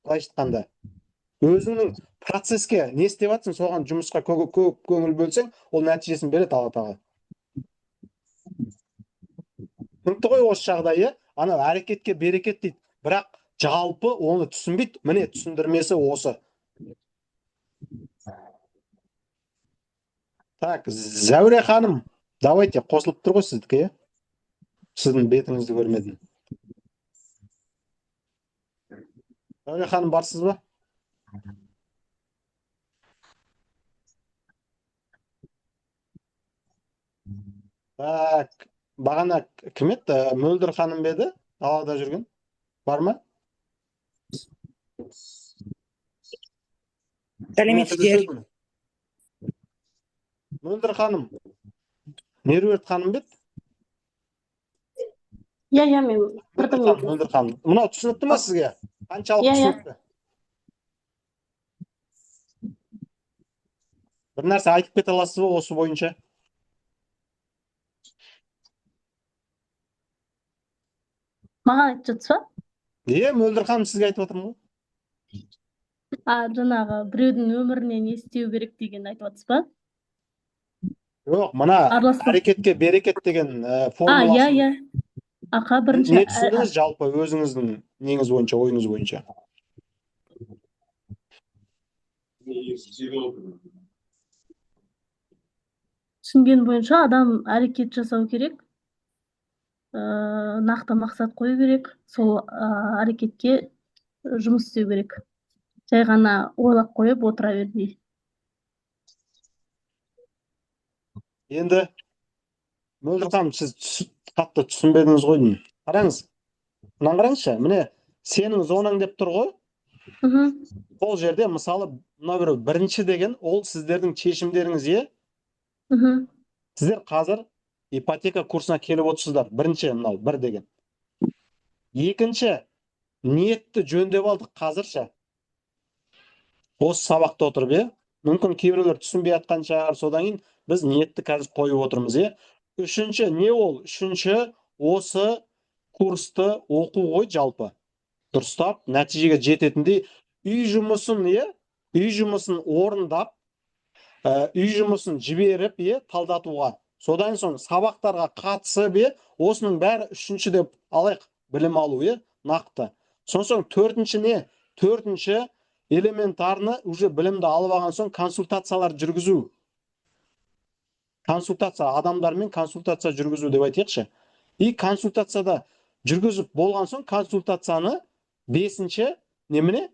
Былайша айтқанда, өзіңнің процеске не істеп жатсың, соған жұмысқа көп көңіл бөлсең, ол нәтижесін береді Алла тағала. Түсінікті ғой осы жағдай, әрекетке берекет дейді. Бірақ жалпы оны түсінбейді. Міне түсіндірмесі осы. Так, Зәуре ханым, давайте, қосылып тұр ғой сіздікі, сіздің бетіңізді көрмедім. Зәуре ханым, барсыз ба? Так, бағана кім еді? Мөлдір ханым беді? Далада жүрген? Бар ма? Сәлеметсіздер. Мөлдір ханым, Меруерт ханым беді? Иә, мен бірдім. Мөлдір ханым, мынау түсінікті ма сізге? Қаншалық түсінікті? Бір нәрсе айтып кете аласыз ба осы бойынша? Маған айтып жатсыз ба? Мөлдір ханым, сізге айтып отырмын ғой. Жаңағы біреудің өміріне не істеу керек деген айтып жатсыз ба? Жоқ, мына әрекетке берекет деген формуласын. Иә. Ақа, бірінші. Не түсіндіңіз жалпы өзіңіздің неңіз бойынша, ойыңыз бойынша? Түсінген бойынша адам әрекет жасау керек, нақты мақсат қою керек, сол әрекетке жұмыс істеу керек. Жай ғана ойлап қойып отыра бермей. Енді Мөлдір ханым, сіз қатты түсінбедіңіз ғой деймін. Қараңыз, мынаны қараңызшы, міне сенің зонаң деп тұр ғой. Ол жерде мысалы мына бірінші деген ол сіздердің шешімдеріңіз, Сіздер қазір ипотека курсына келіп отырсыздар. Бірінші мынау бір деген. Екінші, ниетті жөндеп алдық қазірше. Осы сабақта отырып, мүмкін кейбіреулер түсінбей жатқан шығар, содан кейін біз ниетті қазір қойып отырмыз, Үшінші, не ол? Үшінші, осы курсты оқу ғой жалпы. Дұрыстап, нәтижеге жететіндей үй жұмысын орындап, үй жұмысын жіберіп, талдатуға. Содан соң сабақтарға қатысып, осының бәрі үшінші деп алайық, білім алу, нақты. Соң төртінші не? Төртінші, элементарны уже білімді алып алған соң консультациялар жүргізу. Консультация, адамдармен консультация жүргізу деп айтайықшы. И консультацияда жүргізіп болған соң консультацияны бесінші, немене?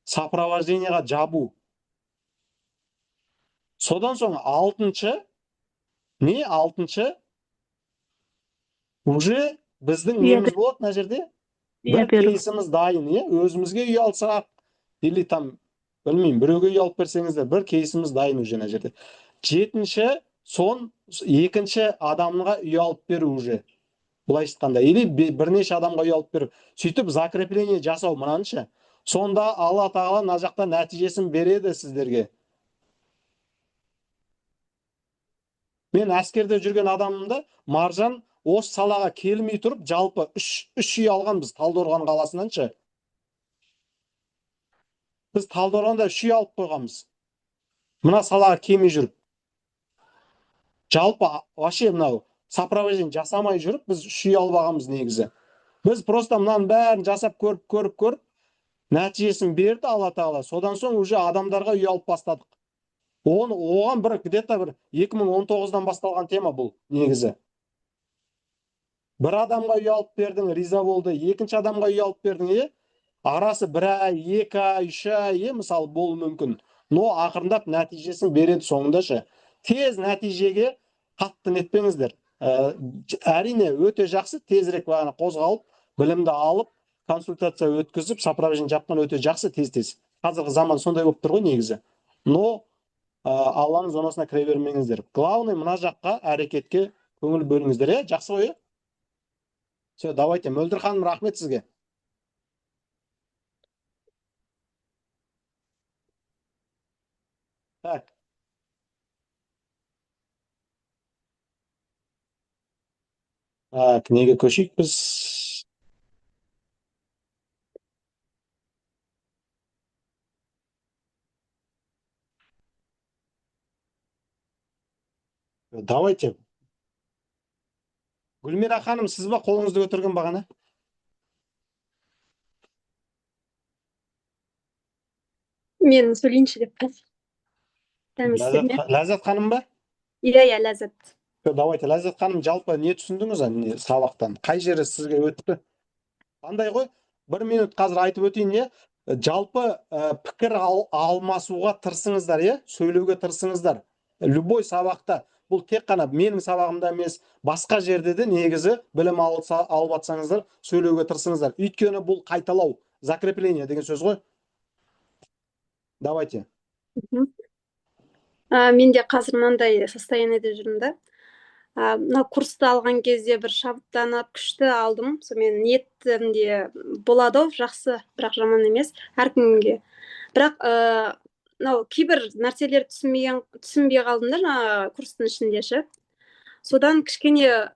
Сопровождениеға жабу. Содан соң алтыншы, уже біздің неміз болады мына жерде? Бір кейсіміз дайын, өзімізге үй алсақ, или там Білмеймін, біреуге үй алып берсеңіздер, бір кейсіміз дайын уже мына жерде. Жетінші, екінші адамға үй алып беру уже. Былайша айтқанда, или бірнеше адамға үй алып беріп, сөйтіп закрепление жасау мынанша. Сонда Алла тағала мына жақта нәтижесін береді сіздерге. Мен әскерде жүрген адамымда Маржан осы салаға келмей тұрып, жалпы үш үй алған біз Талдықорған қаласынанша. Біз Талдықорғанда 3 үй алып қойғанбыз. Мына салаға келмей жүріп. Жалпы вообще мынау сопровождение жасамай жүріп, біз 3 үй алып алғанбыз негізі. Біз просто мынаның бәрін жасап көріп, нәтижесін берді Алла тағала. Содан соң уже адамдарға үй алып бастадық. Оған где-то 2019-дан басталған тема бұл негізі. Бір адамға үй алып бердің, риза болды. Екінші адамға үй алып бердің, арасы 1 ай, 2 ай, 3 ай, мысалы болу мүмкін. Но ақырындап нәтижесін береді соңындашы. Тез нәтижеге қатты нетпеңіздер. Әрине өте жақсы, тезірек қозғалып, білімді алып, консультация өткізіп, сопровождение жапқан өте жақсы, тез. Қазіргі заман сондай болып тұр ғой негізі. Но Алланың зонасына кіре бермеңіздер. Главный мына жаққа әрекетке көңіл бөліңіздер, жақсы ғой? Все, давайте, Мөлдір ханым, рахмет сізге. Так. Так, неге көшейік біз? Давайте. Гүлмира ханым, сіз ба қолыңызды көтерген бағана? Мен сөйлейінші деп Ләззат ханым ба? Иә, Ләззат. Давайте, Ләззат ханым, жалпы не түсіндіңіз сабақтан? Қай жері сізге өтті? Қандай ғой? 1 минут қазір айтып өтейін, жалпы пікір алмасуға тырысыңыздар, сөйлеуге тырысыңыздар. Любой сабақта, бұл тек қана менің сабағымда емес, басқа жерде де негізі білім алып атсаңыздар, сөйлеуге тырысыңыздар. Өйткені бұл қайталау, закрепление деген сөз ғой. Давайте. Мен де қазір мынандай состояниеде жүрмін да. Мына курсты алған кезде бір шабыттанып, күшті алдым. Мен ниетім де болады, жақсы, бірақ жаман емес, әркімге. Бірақ кейбір нәрселер түсінбей қалдым да, курстың ішінде. Содан кішкене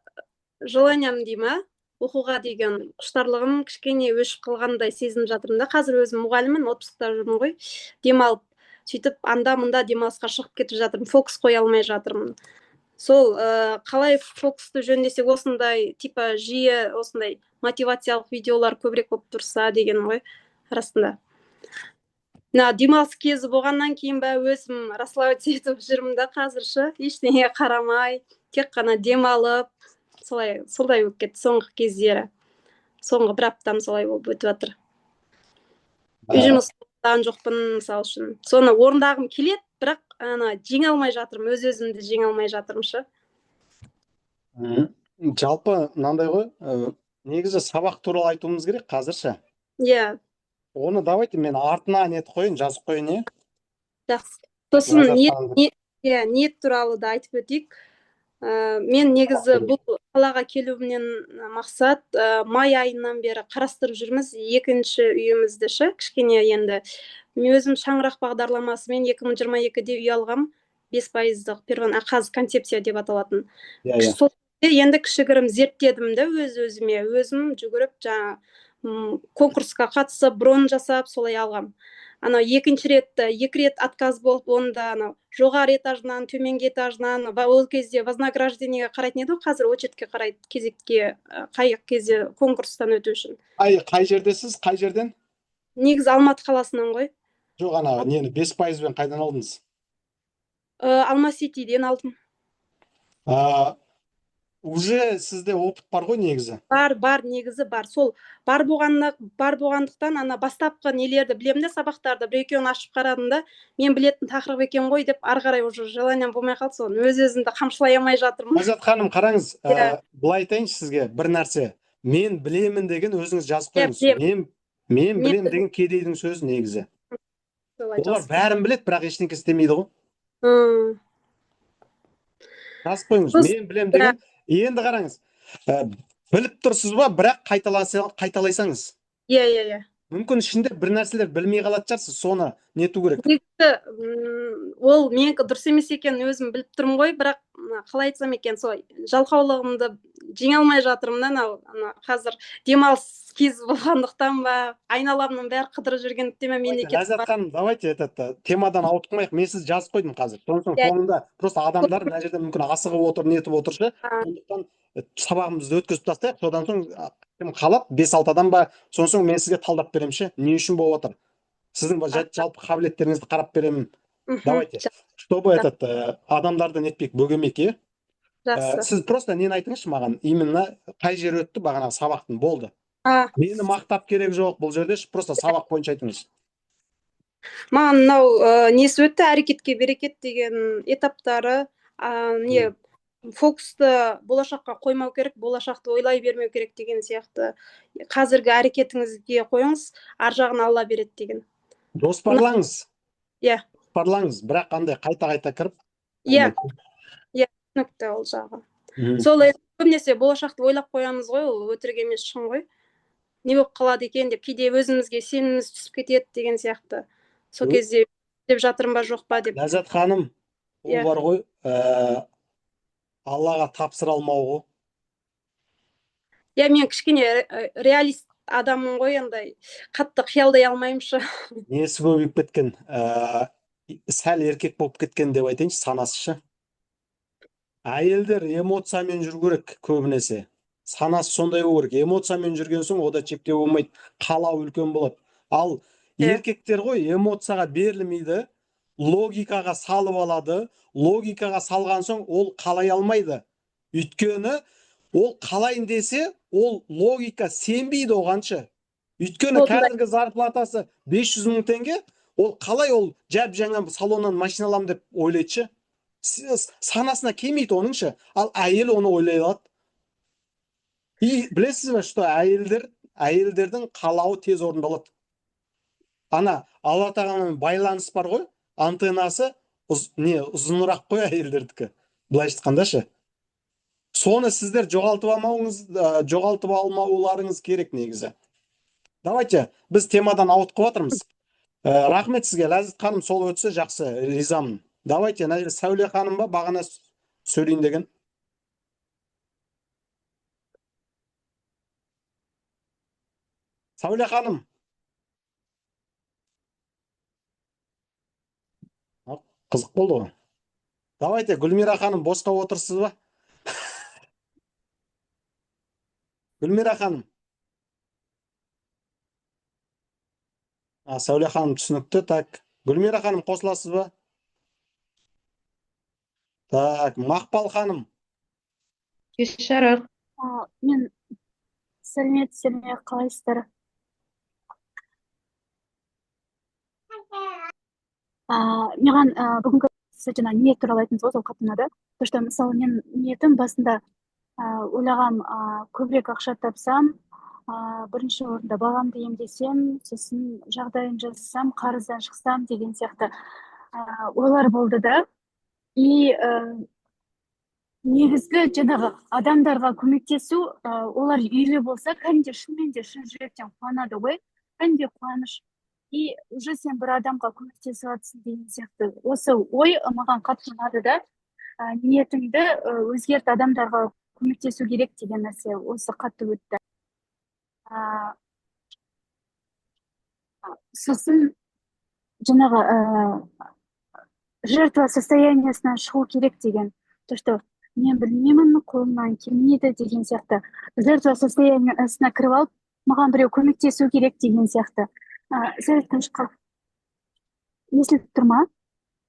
желаниям деймі, оқуға деген құштарлығым кішкене өшіп қалғандай сезініп жатырмын да. Қазір өзім мұғаліммін, отпускта жүрмін ғой, демалып. Сөйтіп анда-мында демалысқа шығып кетіп жатырмын, фокус қоя алмай жатырмын. Сол қалай фокусты жөндесек, осындай типа жиі осындай мотивациялық видеолар көбірек болып тұрса деген ғой арасында. Демалыс кезі болғаннан кейін бе өзім расслабиться етіп жүрмін да қазірші, ештеңе қарамай, тек қана демалып, солай болып кетті соңғы кездері. Соңғы 1 аптам солай болып өтіп жатыр. Үй жұмысын жоқпын, мысалы үшін. Соны орындағым келеді, бірақ жеңе алмай жатырмын, өз-өзімді жеңе алмай жатырмыншы. Жалпы мынандай ғой, негізі сабақ туралы айтуымыз керек қазірше. Иә. Оны давайте мен артына нет қойын, жазып қойын, Жақсы. Сосын ниет туралы да айтып өтейік. Мен негізі бұл қалаға келуімнен мақсат, май айынан бері қарастырып жүрміз, екінші үйімізді кішкене енді. Мен өзім шаңырақ бағдарламасымен 2022-де үй алғам, 5%-ық қаз концепция деп аталатын. Енді кішігірім зерттедім де өз-өзіме, өзім жүгіріп, конкурсқа қатысып, брон жасап, солай алғам. Екінші рет, 2 рет отказ болып, онда жоғары этажынан, төменгі этажынан, ол кезде вознаграждениеге қарайтын еді, қазір очередке қарайды, кезекке, қай кезде конкурстан өту үшін. Қай жердесіз, қай жерден? Негізі Алматы қаласынан ғой. Жоқ, 5%-бен қайдан алдыңыз? Алмаситиден алдым. Уже сізде опыт бар ғой негізі? Бар, негізі бар. Сол бар болғандықтан бастапқы нелерді білемін де, сабақтарды бір-екеуін ашып қарадым да, мен білетін тақырып екен ғой деп, ары қарай уже желаниям болмай қалды, соны өз-өзімді қамшылай алмай жатырмын. Ләззат ханым, қараңыз, былай айтайыншы сізге бір нәрсе. Мен білемін деген өзіңіз жазып қойыңыз. Мен білемін деген кедейдің сөзі негізі. солай Олар жазып бәрін білет, бірақ ештеңке істемейді ғой. М. Жазып қойыңыз. Просто- Мен білем иә, деген. Енді қараңыз. Біліп тұрсыз ба, бірақ қайталайсаңыз. иә. Мүмкін ішінде бір нәрселер білмей қалатын шығарсыз, соны нету керек. негізі ол менікі дұрыс емес екенін өзім біліп тұрмын ғой, бірақ қалай айтсам екен, сол жалқаулығымды жеңе алмай жатырмын да, ана қазір демалыс кезі болғандықтан ба, айналамның бәрі қыдырып жүргендіктен ба мен де Ләззат ханым, давайте темадан ауытқымайық. Мен сізді жазып қойдым қазір. Соңында просто адамдар мына жерде мүмкін асығып отыр, нетіп отыр ше. Сондықтан сабағымызды өткізіп тастайық. Содан соң кім қалап 5-6 адам ба, соң мен сізге талдап беремін ше. Не үшін болып отыр? Сіздің жалпы қабілеттеріңізді қарап беремін. Давайте. Чтобы адамдарды нетпек, бөгемек, е? жақсы. Сіз просто нені айтыңызшы маған? Именно қай жер өтті бағанағы сабақтың болды. Мені мақтап керек жоқ бұл жерде, просто сабақ бойынша айтыңыз. Маған мынау несі өтті, әрекетке берекет деген этаптары, не фокусты болашаққа қоймау керек, болашақты ойлай бермеу керек деген сияқты. Қазіргі әрекетіңізге қойыңыз, ар жағын Алла береді деген. Жоспарлаңыз. Иә. Жоспарлаңыз, бірақ қандай қайта кіріп. Иә. Түсінікті ол жағы. Сол көбінесе болашақты ойлап қоямыз ғой, ол өтірік емес, шын ғой. Не болып қалады екен деп, кейде өзімізге сеніміміз түсіп кетеді деген сияқты. Сол кезде деп жатырмын ба жоқ па деп. Ләззат ханым, ол бар ғой, Аллаға тапсыра алмау ғой. Иә, мен кішкене реалист адаммын ғой, андай қатты қиялдай алмаймыншы. Несі көбейіп кеткен, сәл еркек болып кеткен деп айтайыншы, санасышы. Әйелдер эмоциямен жүру керек көбінесе. Санасы сондай болу керек. Эмоциямен жүрген соң ода шектеу болмайды, қалау үлкен болады. Ал еркектер ғой эмоцияға берілмейді, логикаға салып алады. Логикаға салған соң ол қалай алмайды. Өйткені ол қалайын десе, ол логика сенбейді оғанша. Өйткені қазіргі зарплатасы 500 мың теңге, ол қалай ол жап жаңа салоннан машина аламын деп ойлайтшы. Санасына келмейді оныңшы. Ал әйел оны ойлай алады. И білесіз бе, что әйелдердің қалауы тез орындалады. Ана Алла тағаламен байланыс бар ғой, антеннасы ұзынырақ қой әйелдердікі. Былайша айтқандашы. Соны сіздер жоғалтып алмауларыңыз керек негізі. Давайте, біз темадан ауытқып жатырмыз. Рахмет сізге, Ләззат ханым, сол өтсе жақсы, ризамын. Давайте, Сәуле ханым ба, бағана сөйлейін деген. Сәуле ханым. Қызық болды ғой. Давайте, Гүлмира ханым, босқа отырсыз ба? Гүлмира ханым. Сәуле ханым түсінікті. Так, Гүлмира ханым қосыласыз ба? Так, Мақпал ханым. Кеш жарық. Мен сәлемет қалайсыздар? Маған бүгінгі жаңа ниет туралы айттыңыз ғой, сол қатты ұнады. Потому что мысалы мен ниетім басында ойлағам, көбірек ақша тапсам, бірінші орында баламды емдесем, сосын жағдайын жасасам, қарыздан шықсам деген сияқты ойлар болды да. И негізгі жаңағы адамдарға көмектесу, олар үйлі болса, кәдімгі шынымен де шын жүректен қуанады ғой, кәдімгі қуаныш. И уже сен бір адамға көмектесіп жатсың деген сияқты. Осы ой маған қатты ұнады да, ниетіңді өзгерт, адамдарға көмектесу керек деген нәрсе осы қатты өтті. Сосын жаңағы жертва состояниясынан шығу керек деген. То, что мен білмеймін, қолымнан келмейді деген сияқты. Жертва состояниясына кіріп алып, маған біреу көмектесу керек деген сияқты. Совет қаншыққа естіліп тұр ма?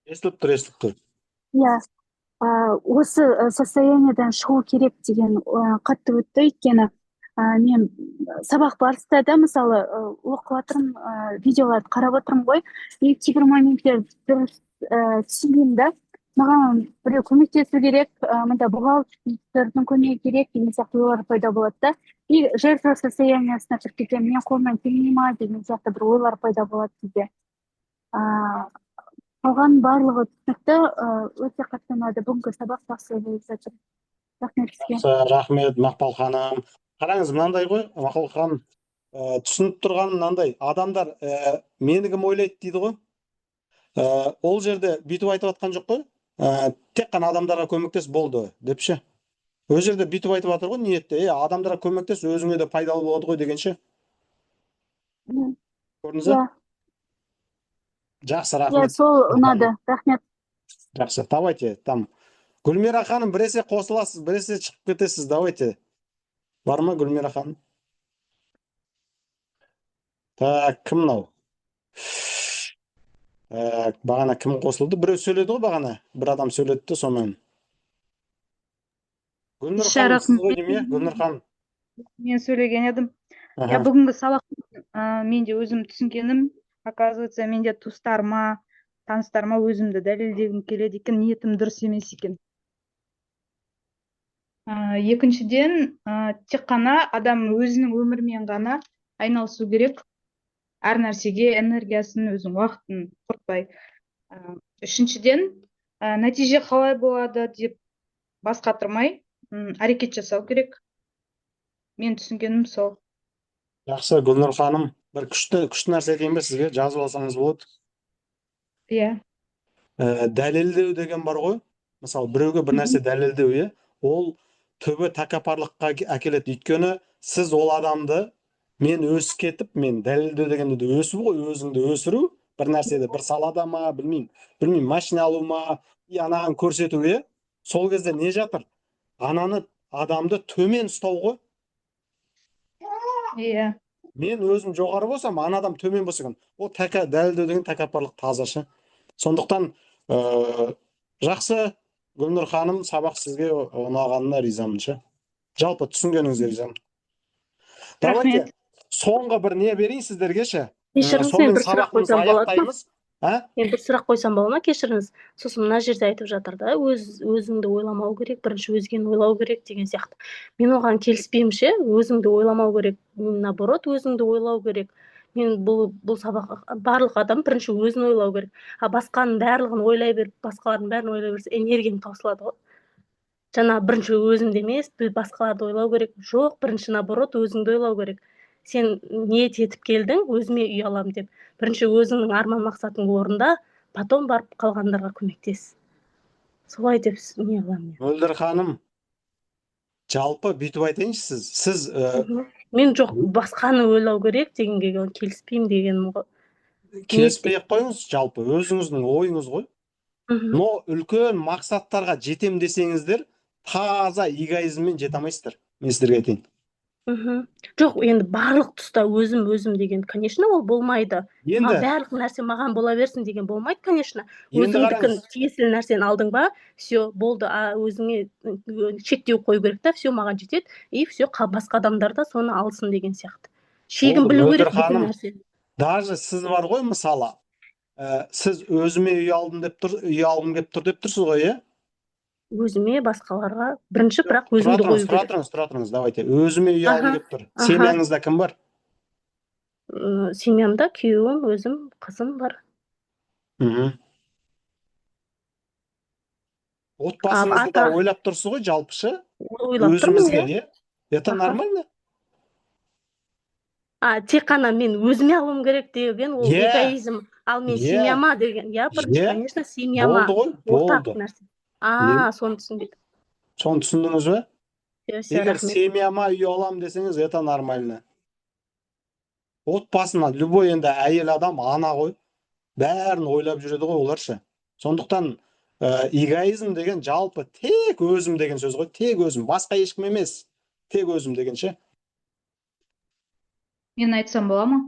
Естіліп тұр. Иә, осы состояниядан шығу керек деген қатты өтті. Өйткені мен сабақ барысында да мысалы оқып отырмын, видеоларды қарап отырмын ғой, и кейбір моменттер дұрыс түсінбеймін да. Маған біреу көмектесу керек, мында бухгалтердің көмегі керек деген сияқты ойлар пайда болады да. И жертва состояниясына кіріп кетемін, мен қолымнан келмей ма деген сияқты бір ойлар пайда болады бізде. Қалған барлығы түсінікті, өте қатты ұнады. Бүгінгі сабақ жақсы болып жатыр. Рахмет сізге. Рахмет, Мақпал ханым. Қараңыз, мынандай ғой, Мақпал ханым, түсініп тұрғаным мынандай, адамдар мені кім ойлайды дейді ғой. Ол жерде бүйтіп айтып жатқан жоқ қой. Тек қана адамдарға көмектес болды деп ше. Ол жерде бүйтіп айтып жатыр ғой ниетте. Адамдарға көмектес, өзіңе де пайдалы болады ғой дегенше. Көрдіңіз бе? Жақсы, рахмет. Сол ұнады. Рахмет. Жақсы, давайте там. Гүлмира ханым, біресе қосыласыз, біресе шығып кетесіз, давайте. Бар ма Гүлмира ханым? Так, кім мынау? Бағана кім қосылды? Біреу сөйледі ғой бағана. Бір адам сөйледі, сонымен. Гүлнұр ханым, сіз ғой деймін, Гүлнұр ханым. Мен сөйлеген едім. Бүгінгі сабақ менде өзім түсінгенім, оказывается, менде туыстарыма, таныстарыма өзімді дәлелдегім келеді екен, ниетім дұрыс емес екен. Екіншіден, тек қана адам өзінің өмірмен ғана айналысу керек. Әр нәрсеге энергиясын, өзінің уақытын құртпай. Үшіншіден, нәтиже қалай болады деп бас қатырмай, әрекет жасау керек. Мен түсінгенім сол. Жақсы, Гүлнұр ханым, бір күшті нәрсе айтайын ба сізге, жазып алсаңыз болады. Иә. Дәлелдеу деген бар ғой. Мысалы, біреуге бір нәрсе дәлелдеу, ол түбі тәкаппарлыққа әкеледі. Өйткені сіз ол адамды мен өсіп кетіп, мен дәлелдеу дегенде де өсу ғой, өзіңді өсіру, бір нәрседе, бір салада ма, білмеймін, машина алу ма, анаған көрсету, сол кезде не жатыр? Адамды төмен ұстау ғой. Иә. Мен өзім жоғары болсам, адам төмен болса екен. Ол дәлелдеу деген тәкаппарлық тазашы. Сондықтан жақсы, Гүлнұр ханым, сабақ сізге ұнағанына ризамын. Жалпы түсінгеніңізге ризамын. Давайте соңғы бір не берейін сіздерге ше. Кешіріңіз, мен бір сұрақ қойсам болады ма? Мен бір сұрақ қойсам болады ма? Кешіріңіз. Сосын мына жерде айтып жатыр да, өзіңді ойламау керек, бірінші өзгені ойлау керек деген сияқты. Мен оған келіспеймін ше, өзіңді ойламау керек, наоборот, өзіңді ойлау керек. Мен бұл сабақ барлық адам бірінші өзін ойлау керек. Басқаның барлығын ойлай беріп, басқалардың бәрін ойлай берсе, энергиям таусылады ғой. Жаңа бірінші өзімді емес, басқаларды ойлау керек. Жоқ, бірінші наоборот, өзіңді ойлау керек. Сен ниет етіп келдің, өзіме үй алам деп. Бірінші өзіңнің арман мақсатың орында, потом барып қалғандарға көмектес. Солай деп не аламын. Мөлдір ханым, жалпы бүйтіп айтайыншы сіз. Мен жоқ, басқаны ойлау керек дегенге келіспеймін дегенім ғой. Келіспей қойыңыз, жалпы өзіңіздің ойыңыз ғой. Но үлкен мақсаттарға жетем десеңіздер, таза эгоизммен жете алмайсыздар. Мен сіздерге айтайын. Жоқ, енді барлық тұста өзім деген, конечно, ол болмайды. Барлық нәрсе маған бола берсін деген болмайды, конечно. Өзіңдікін тиесілі нәрсені алдың ба, все, болды, өзіңе шектеу қою керек та, все, маған жетеді, и все, басқа адамдар да соны алсын деген сияқты. Шегін білу керек бүкіл нәрсе. Даже сіз бар ғой, мысалы, сіз өзіме үй алғым кеп тұр деп тұрсыз ғой, Өзіме, басқаларға, бірінші бірақ өзімді қою керек. Тұра тұрыңыз, давайте. Өзіме үй алғым кеп тұр. Семьяңызда кім бар? Семьямда күйеуім, өзім, қызым бар. Отбасыңызды да ойлап тұрсыз ғой, жалпышы? Ойлап тұрмын, өзімізге, это нормально? Тек қана мен өзіме алуым керек деген, ол эгоизм. Ал мен семьяма деген, бірінші, конечно, семьяма. Болды. Соны түсінбейді. Соны түсіндіңіз бе? Егер семьяма үй алам десеңіз, это нормально. Отбасына, любой енді әйел адам, ана ғой, бәрін ойлап жүреді ғой оларшы. Сондықтан эгоизм деген жалпы тек өзім деген сөз ғой, тек өзім, басқа ешкім емес, тек өзім деген ше. Мен айтсам бола ма?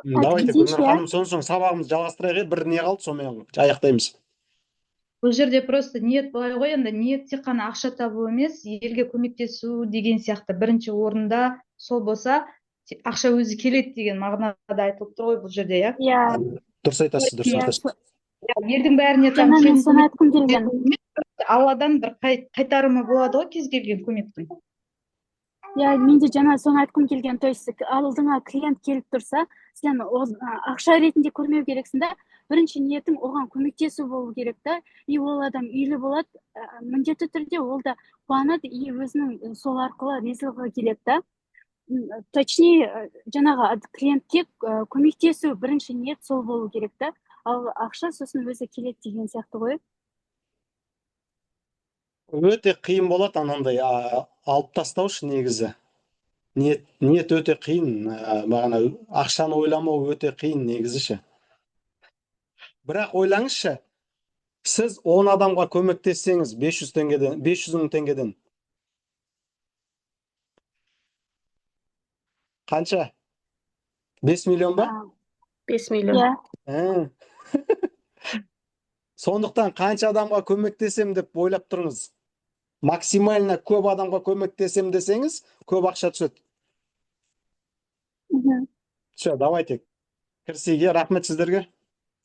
Давайте, Гүлнұр ханым, соң сабағымыз жалғастырайық, бір не қалды, сонымен аяқтаймыз. Бұл жерде просто ниет былай ғой, енді ниет тек қана ақша табу емес, елге көмектесу деген сияқты бірінші орында сол болса, ақша өзі келеді деген мағынада айтылып тұр ғой бұл жерде, иә? Дұрыс айтасыз. Елдің бәріне мен соны айтқым келген. Алладан бір қайтарымы болады ғой кез келген көмектің. Мен де жаңа соны айтқым келген, то есть алдыңа клиент келіп тұрса, сен ақша ретінде көрмеу керексің да. Бірінші ниетің оған көмектесу болу керек та. И ол адам үйлі болады, міндетті түрде ол да қуанады, и өзінің сол арқылы ризығы келеді да. Точнее, жаңағы клиентке көмектесу бірінші ниет сол болу керек та. Ал ақша сосын өзі келеді деген сияқты ғой. Өте қиын болады анандай алып тастаушы негізі. Ниет өте қиын. Бағана ақшаны ойламау өте қиын негізі. Бірақ ойлаңызшы, сіз 10 адамға көмектессеңіз 500 мың теңгеден. Қанша? 5 миллион ба? 5 миллион. Иә. Сондықтан қанша адамға көмектесем деп ойлап тұрыңыз. Максимально көп адамға көмектесем десеңіз, көп ақша түседі. Все, давайте. Кірсеге рахмет сіздерге.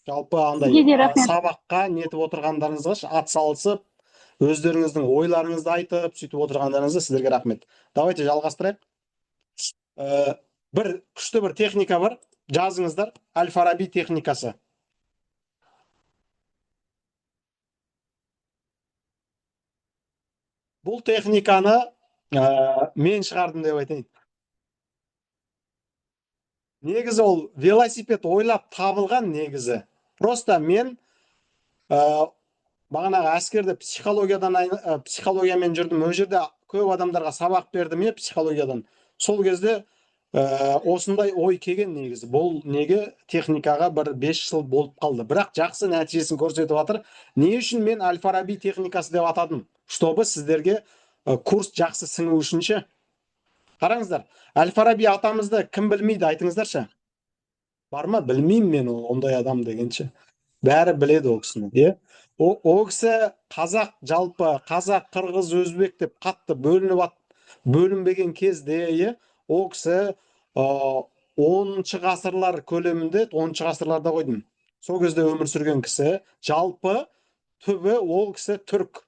Жалпы андай Сізге де рахмет. сабаққа нетіп отырғандарыңызға ат салысып, өздеріңіздің ойларыңызды айтып, сөйтіп отырғандарыңызға сіздерге рахмет. Давайте жалғастырайық. Бір күшті бір техника бар. Жазыңыздар. Аль-Фараби техникасы. Бұл техниканы мен шығардым деп айтайын. Негізі ол велосипед ойлап табылған негізі. Просто мен бағанағы әскерде психологиямен жүрдім. Ол жерде көп адамдарға сабақ бердім психологиядан. Сол кезде осындай ой келген негізі. Бұл неге техникаға бір 5 жыл болып қалды. Бірақ жақсы нәтижесін көрсетіп жатыр. Не үшін мен Аль-Фараби техникасы деп атадым? Чтобы сіздерге курс жақсы сіңу үшінші. Қараңыздар, Аль-Фараби атамызды кім білмейді, айтыңыздаршы. Бар ма? Білмеймін мен ондай адам дегенше. Бәрі біледі ол кісіні. Ол кісі қазақ, жалпы қазақ, қырғыз, өзбек деп қатты бөлінбеген кезде, ол кісі 10-шы ғасырлар көлемінде, 10-шы ғасырларда қойдым. Сол кезде өмір сүрген кісі, жалпы түбі ол кісі түрк.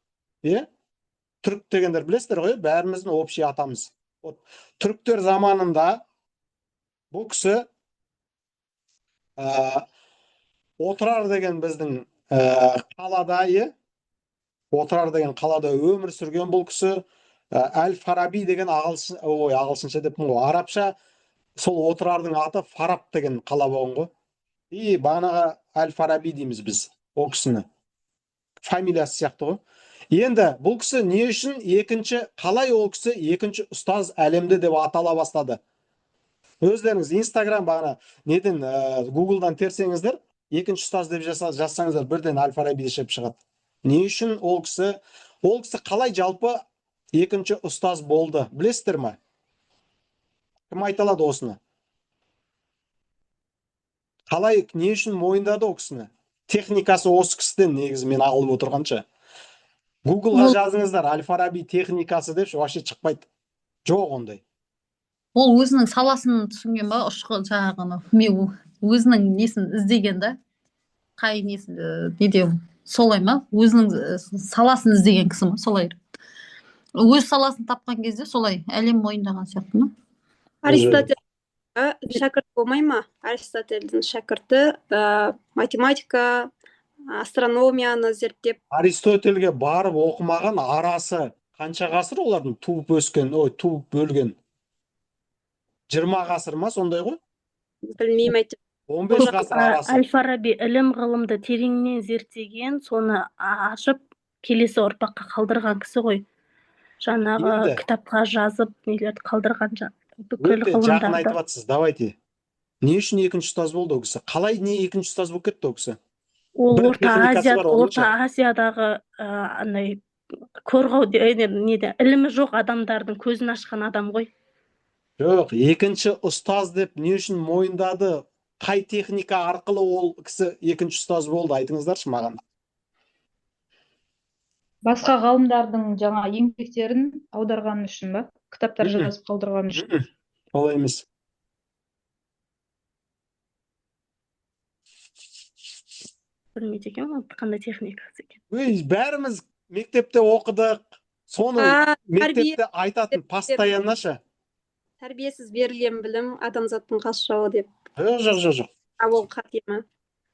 Түрк дегендер білесіздер ғой, бәріміздің общий атамыз. Түріктер заманында бұл кісі Отырар деген біздің қалада, Отырар деген қалада өмір сүрген бұл кісі. Әл-Фараби деген ағылшынша деп арабша, сол Отырардың аты Фараб деген қала болған ғой. И бағанаға Әл-Фараби дейміз біз ол кісіні. Фамилиясы сияқты ғой. Енді бұл кісі не үшін қалай ол кісі екінші ұстаз әлемде деп атала бастады? Өздеріңіз Инстаграм бағана неден Гуглдан терсеңіздер, екінші ұстаз деп жазсаңыздар, бірден Аль-Фараби деп шығады. Не үшін ол кісі қалай жалпы екінші ұстаз болды? Білесіздер ме? Кім айта алады осыны? Қалай, не үшін мойындады ол кісіні? Техникасы осы кісіден негізі мен алып отырғанша. Гуглға жазыңыздар, Аль-Фараби техникасы деп, вообще шықпайды. Жоқ ондай. Ол өзінің саласын түсінген ба, жаңағыны, өзінің несін іздеген да? Қай несін, неде, солай ма? Өзінің саласын іздеген кісі ма, солай. Өз саласын тапқан кезде солай, әлем мойындаған сияқты ма? Аристотель шәкірт болмай ма? Аристотельдің шәкірті математика, астрономияны зерттеп. Аристотельге барып оқымаған арасы қанша ғасыр олардың туып өлген? 20 ғасыр ма, сондай ғой? Білмеймін әйтеуір. 15 ғасыр арасы. Аль-Фараби ілім ғылымды тереңнен зерттеген, соны ашып, келесі ұрпаққа қалдырған кісі ғой. Жаңағы кітапқа жазып, нелерді қалдырған бүкіл ғылымдарды. Жақын айтып атсыз, давайте. Не үшін екінші ұстаз болды ол кісі? Қалай не екінші ұстаз болып кетті ол кісі? Ол Орта Азиядағы қорғау ілімі жоқ адамдардың көзін ашқан адам ғой. Жоқ, екінші ұстаз деп не үшін мойындады? Қай техника арқылы ол кісі екінші ұстаз болды? Айтыңыздаршы маған. Басқа ғалымдардың жаңа еңбектерін аударған үшін ба? Кітаптар жазып қалдырған үшін? Олай емес. Білмейді екен, қандай техникасы екен. Бәріміз мектепте оқыдық, соны мектепте айтатын постоянно ше. тәрбиесіз берілген білім адамзаттың қас жауы деп. Жоқ. Ол қате ма?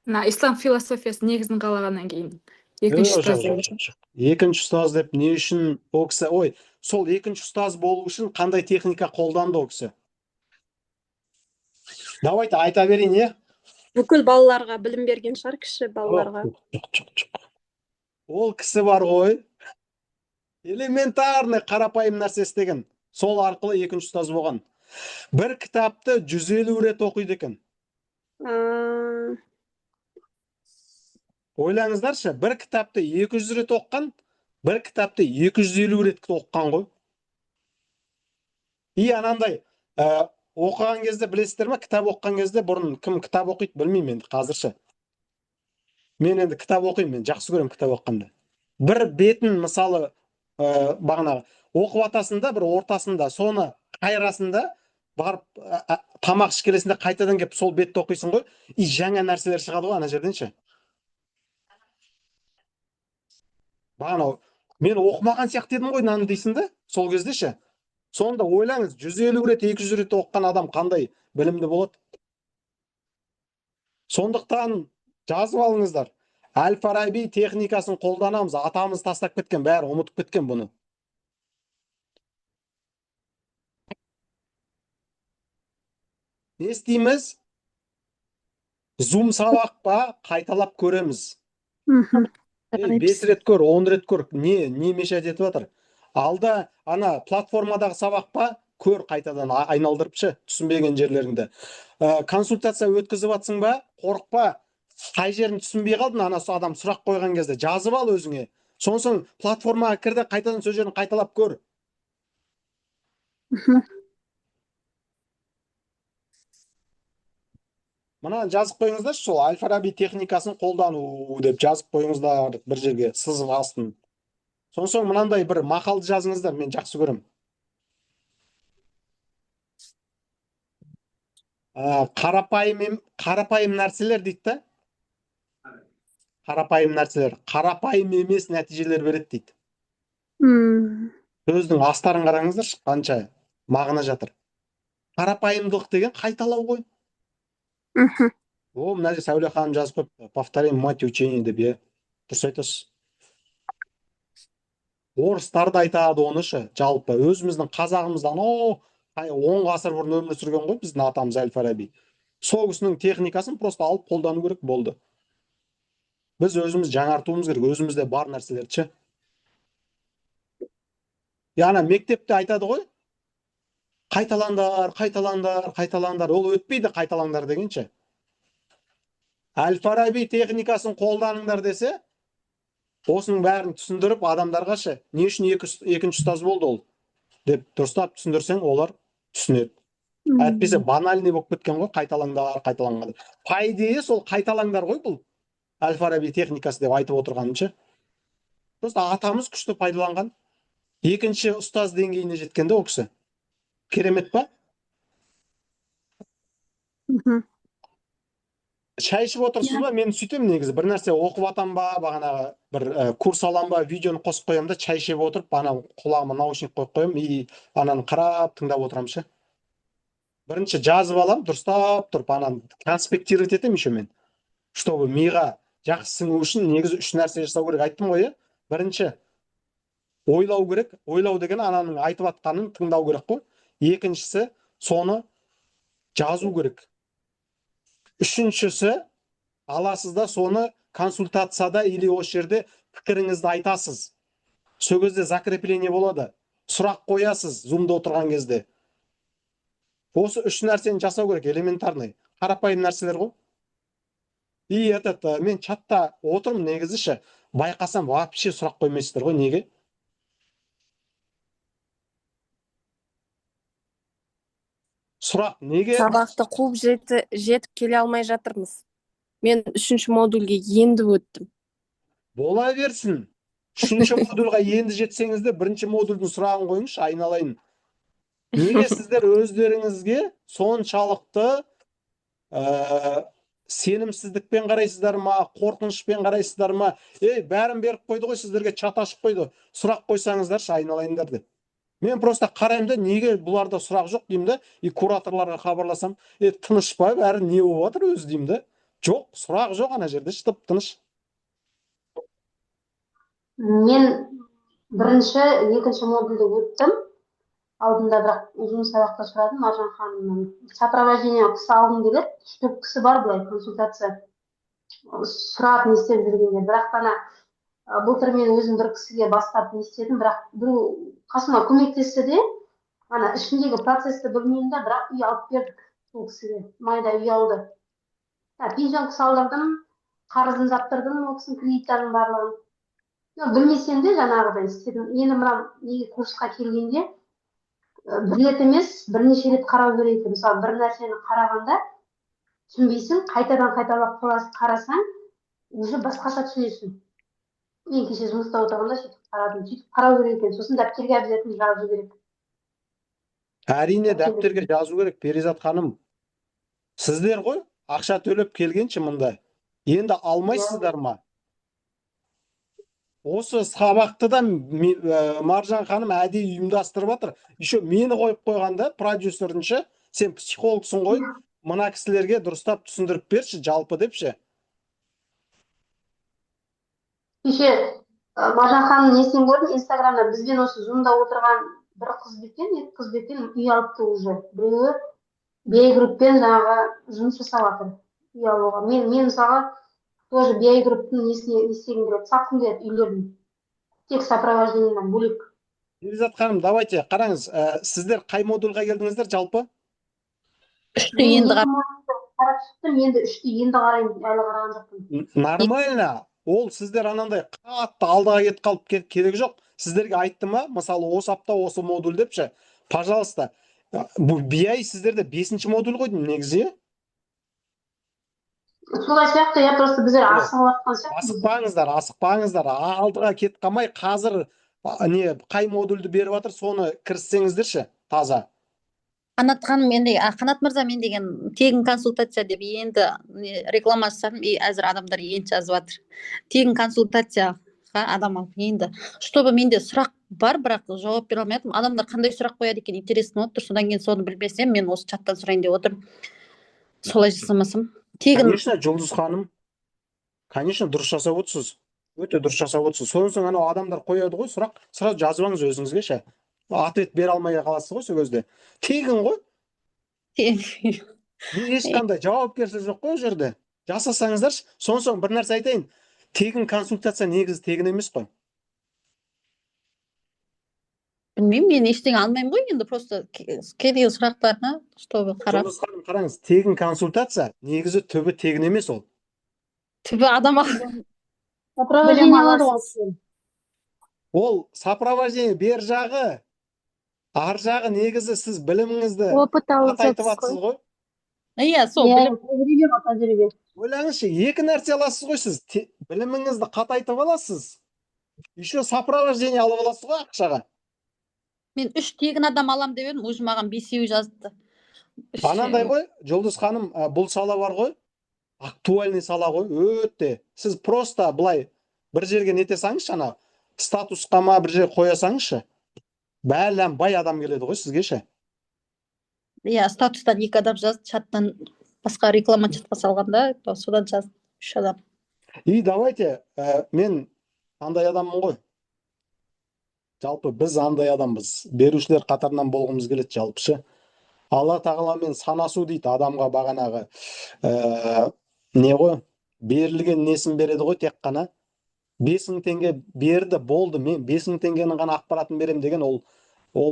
мына ислам философиясы негізін қалағаннан кейін екінші ұстаз Жоқ. Екінші ұстаз деп не үшін ол кісі, сол екінші ұстаз болу үшін қандай техника қолданды ол кісі? Давайте айта берейін, е? Бүкіл балаларға білім берген шығар, кіші балаларға. Жоқ. Ол кісі бар ғой, элементарный қарапайым нәрсе істеген. Сол арқылы екінші ұстаз болған. Бір кітапты 150 рет оқиды екен. Ойлаңыздаршы, бір кітапты 200 рет оққан, бір кітапты 250 рет оққан ғой. И анандай оқыған кезде білесіздер ме, кітап оқыған кезде бұрын кім кітап оқиды білмеймін енді қазірше. Мен енді кітап оқимын, мен жақсы көремін кітап оқығанды. Бір бетін мысалы бағана оқып атасында, бір ортасында, соны қайрасында барып тамақ ішкелесінде қайтадан келіп сол бетті оқисың ғой, и жаңа нәрселер шығады ғой ана жерденше. Бағана мен оқымаған сияқты едім ғой наны дейсің да, сол кезде ше. Сонда ойлаңыз, 150 рет, 200 рет оққан адам қандай білімді болады? Сондықтан жазып алыңыздар. Әл-Фараби техникасын қолданамыз, атамыз тастап кеткен, бәрі ұмытып кеткен бұны. Не істейміз? Zoom сабақ па, қайталап көреміз. 5 рет көр, 10 рет көр, не мешать етіп жатыр. Алда ана платформадағы сабақ па, көр қайтадан айналдырып ше, түсінбеген жерлеріңді. Консультация өткізіп жатсың ба, қорықпа. Қай жерін түсінбей қалдың, ана адам сұрақ қойған кезде жазып ал өзіңе. Сосын платформаға кірді, қайтадан сол жерін қайталап көр. Мына жазып қойыңыздар, сол Әл-Фараби техникасын қолдану деп жазып қойыңыздар бір жерге, сызып астын. Сосын мынандай бір мақалды жазыңыздар, мен жақсы көрем. Қарапайым нәрселер дейді да. Қарапайым нәрселер, қарапайым емес нәтижелер береді дейді. Сөздің астарын қараңыздар, қанша мағына жатыр. Қарапайымдылық деген қайталау ғой. Мына жерде Сәуле ханым жазып қойып, повторим мать учения деп, дұрыс айтасыз. Орыстар да айтады оны ше, жалпы өзіміздің қазағымыздан 10 ғасыр бұрын өмір сүрген ғой біздің атамыз Әл-Фараби. Сол кісінің техникасын просто алып қолдану керек болды. Біз өзіміз жаңартуымыз керек, өзімізде бар нәрселерді ше. Яғни мектепте айтады ғой, қайталаңдар, ол өтпейді қайталаңдар дегенше. Әл-Фараби техникасын қолданыңдар десе, осының бәрін түсіндіріп адамдарға ше, не үшін екінші ұстаз болды ол деп дұрыстап түсіндірсең, олар түсінеді. Әйтпесе банальный болып кеткен ғой, қайталаңдар. Пайдайы сол қайталаңдар ғой бұл. Әл-Фараби техникасы деп айтып отырғаным ше. Просто атамыз күшті пайдаланған. Екінші ұстаз деңгейіне жеткенде ол кісі. Керемет па? Шай ішіп отырсыз ба? Мен сөйтем негізі. Бір нәрсе оқып атам ба, бағана бір курс алам ба, видеоны қосып қоям да, шай ішіп отырып, ана құлағыма наушник қойып қоям, и ананы қарап тыңдап отырам ше. Бірінші жазып алам, дұрыстап тұрып, ананы конспектировать етем еще мен. Чтобы миға жақсы сіңу үшін негізі 3 нәрсе жасау керек, айттым ғой, бірінші ойлау керек, ойлау деген ананың айтып атқанын тыңдау керек қой. Екіншісі соны жазу керек. Үшіншісі аласыз да соны консультацияда или осы жерде пікіріңізді айтасыз. Сол кезде закрепление болады. Сұрақ қоясыз зумда отырған кезде. Осы 3 нәрсені жасау керек, элементарный. Қарапайым нәрселер ғой. И мен чатта отырмын негізі ше, байқасам вообще сұрақ қоймайсыздар ғой, неге? Сұрақ неге? Сабақты қуып жетіп келе алмай жатырмыз. Мен 3-ші модульге енді өттім. Бола берсін. 3-ші модульға енді жетсеңізде, 1-ші модульдің сұрағын қойыңызшы, айналайын. Неге сіздер өздеріңізге соншалықты сенімсіздікпен қарайсыздар ма, қорқынышпен қарайсыздар ма? Бәрін беріп қойды ғой, сіздерге чат ашып қойды. Сұрақ қойсаңыздаршы, айналайындар деп. Мен просто қараймын да, неге бұларда сұрақ жоқ деймін да, и кураторларға хабарласам, тыныш па, бәрі не болып жатыр өзі деймін да. Жоқ, сұрақ жоқ ана жерде, тып тыныш. Мен бірінші, екінші модульді өттім. Алдында бірақ ұзын сабақта сұрадым Маржан ханымнан. Сопровождение кісі алғым келеді. 3-4 кісі бар былай консультация сұрап не істеп жүргенде. Бірақ ана былтыр мен өзім бір кісіге бастап не істедім, бірақ бір қасыма көмектесті де, ана ішіндегі процесті білмеймін да, бірақ үй алып бердік сол кісіге. Майда үй алды. Пенсионка салдырдым, қарызын жаптырдым, ол кісінің кредиттарын барлығын. Білмесем де жаңағыдай істедім. Енді мына неге курсқа келгенде бір рет емес, бірнеше рет қарау керек. Мысалы, бір нәрсені қарағанда түсінбейсің, қайтадан қайталап қарасаң, уже басқаша түсінесің. Мен кеше жұмыста отырғанда сөйтіп қарадым, сөйтіп қарау керек екен. Сосын дәптерге обязательно жазу керек. Әрине дәптерге жазу керек, Перизат ханым. Сіздер ғой, ақша төлеп келгенше мұнда. Енді алмайсыздар ма? Осы сабақты да Маржан ханым әдейі ұйымдастырып жатыр. Еще мені қойып қойғанда, продюсерінше, сен психологсың ғой, мына кісілерге дұрыстап түсіндіріп берші, жалпы депші. Кеше Маржан ханым несін көрдім, инстаграмда бізбен осы зумда отырған бір қыз бекен, екі қыз бекен үй алыпты уже. Біреуі BI групппен жаңағы жұмыс жасап жатыр үй алуға. Мен мысалға тоже BI групптың несіне істегім келеді, сатқым келеді үйлерін. Тек сопровождениедан бөлек. Перизат ханым, давайте қараңыз, сіздер қай модульға келдіңіздер жалпы? Үшті енді қарап шықтым, енді үшті енді қараймын, әлі қараған жоқпын. Нормально. Ол сіздер анандай қатты алдыға кетіп қалып керек жоқ. Сіздерге айтты ма, мысалы осы апта осы модуль депші. Пожалуйста, бұл BI сіздерде 5-ші модуль ғой деймін негізі. Солай сияқты, я просто біздер асығып жатқан сияқты. Асықпаңыздар, алдыға кетіп қалмай, қазір қай модульді беріп жатыр, соны кіріссеңіздерші, таза. Қанат ханым, Қанат мырза, мен деген тегін консультация деп енді реклама жасадым, әзір адамдар енді жазып жатыр. Тегін консультацияға адам алып енді. Чтобы менде сұрақ бар, бірақ жауап бере алмадым. Адамдар қандай сұрақ қояды екен, интересно отыр. Содан кейін соны білмесем, мен осы чаттан сұрайын деп отырмын. Солай жасамасам. Конечно, Жұлдыз ханым. Конечно, дұрыс жасап отырсыз. Өте дұрыс жасап отырсыз. Сосын анау адамдар қояды ғой сұрақ, сразу жазып алыңыз өзіңізге ше. Ответ бере алмай қаласыз ғой сол кезде. Тегін ғой. Ешқандай жауапкершілік жоқ қой ол жерде. Жасасаңыздаршы. Соң бір нәрсе айтайын. Тегін консультация негізі тегін емес қой. Білмеймін, мен ештеңе алмаймын ғой, енді просто келген сұрақтарына, чтобы қарап. Жұлдыз ханым, қараңыз, тегін консультация негізі түбі тегін емес ол. Түбі адам Сопровождение алады ғой. Ол сопровождение бер жағы, ар жағы негізі сіз біліміңізді Опыт алып қатайтып жатсыз жатсыз ғой. Иә, сол тәжірибе. Ойлаңызшы, екі нәрсе аласыз ғой сіз. Біліміңізді қатайтып аласыз. Еще сопровождение алып аласыз ғой ақшаға. Мен 3 тегін адам алам деп едім, уже маған 5-еу жазды. Анандай ғой, Жұлдыз ханым, бұл сала бар ғой, актуальный сала ғой, өте. Сіз просто былай бір жерге нете саңызшы, ана статусқа ма бір жерге қоясаңызшы, бәлем бай адам келеді ғой сізге ше. Иә, статустан 2 адам жазды, чаттан басқа реклама чатқа салғанда, содан жазды 3 адам. И давайте, мен андай адаммын ғой. Жалпы біз андай адамбыз. Берушілер қатарынан болғымыз келеді жалпы ше. Алла тағаламен санасу дейді адамға бағанағы не ғой? Берілген несін береді ғой тек қана. 5.000 теңге берді, болды. Мен 5.000 теңгенің ғана ақпаратын берем деген ол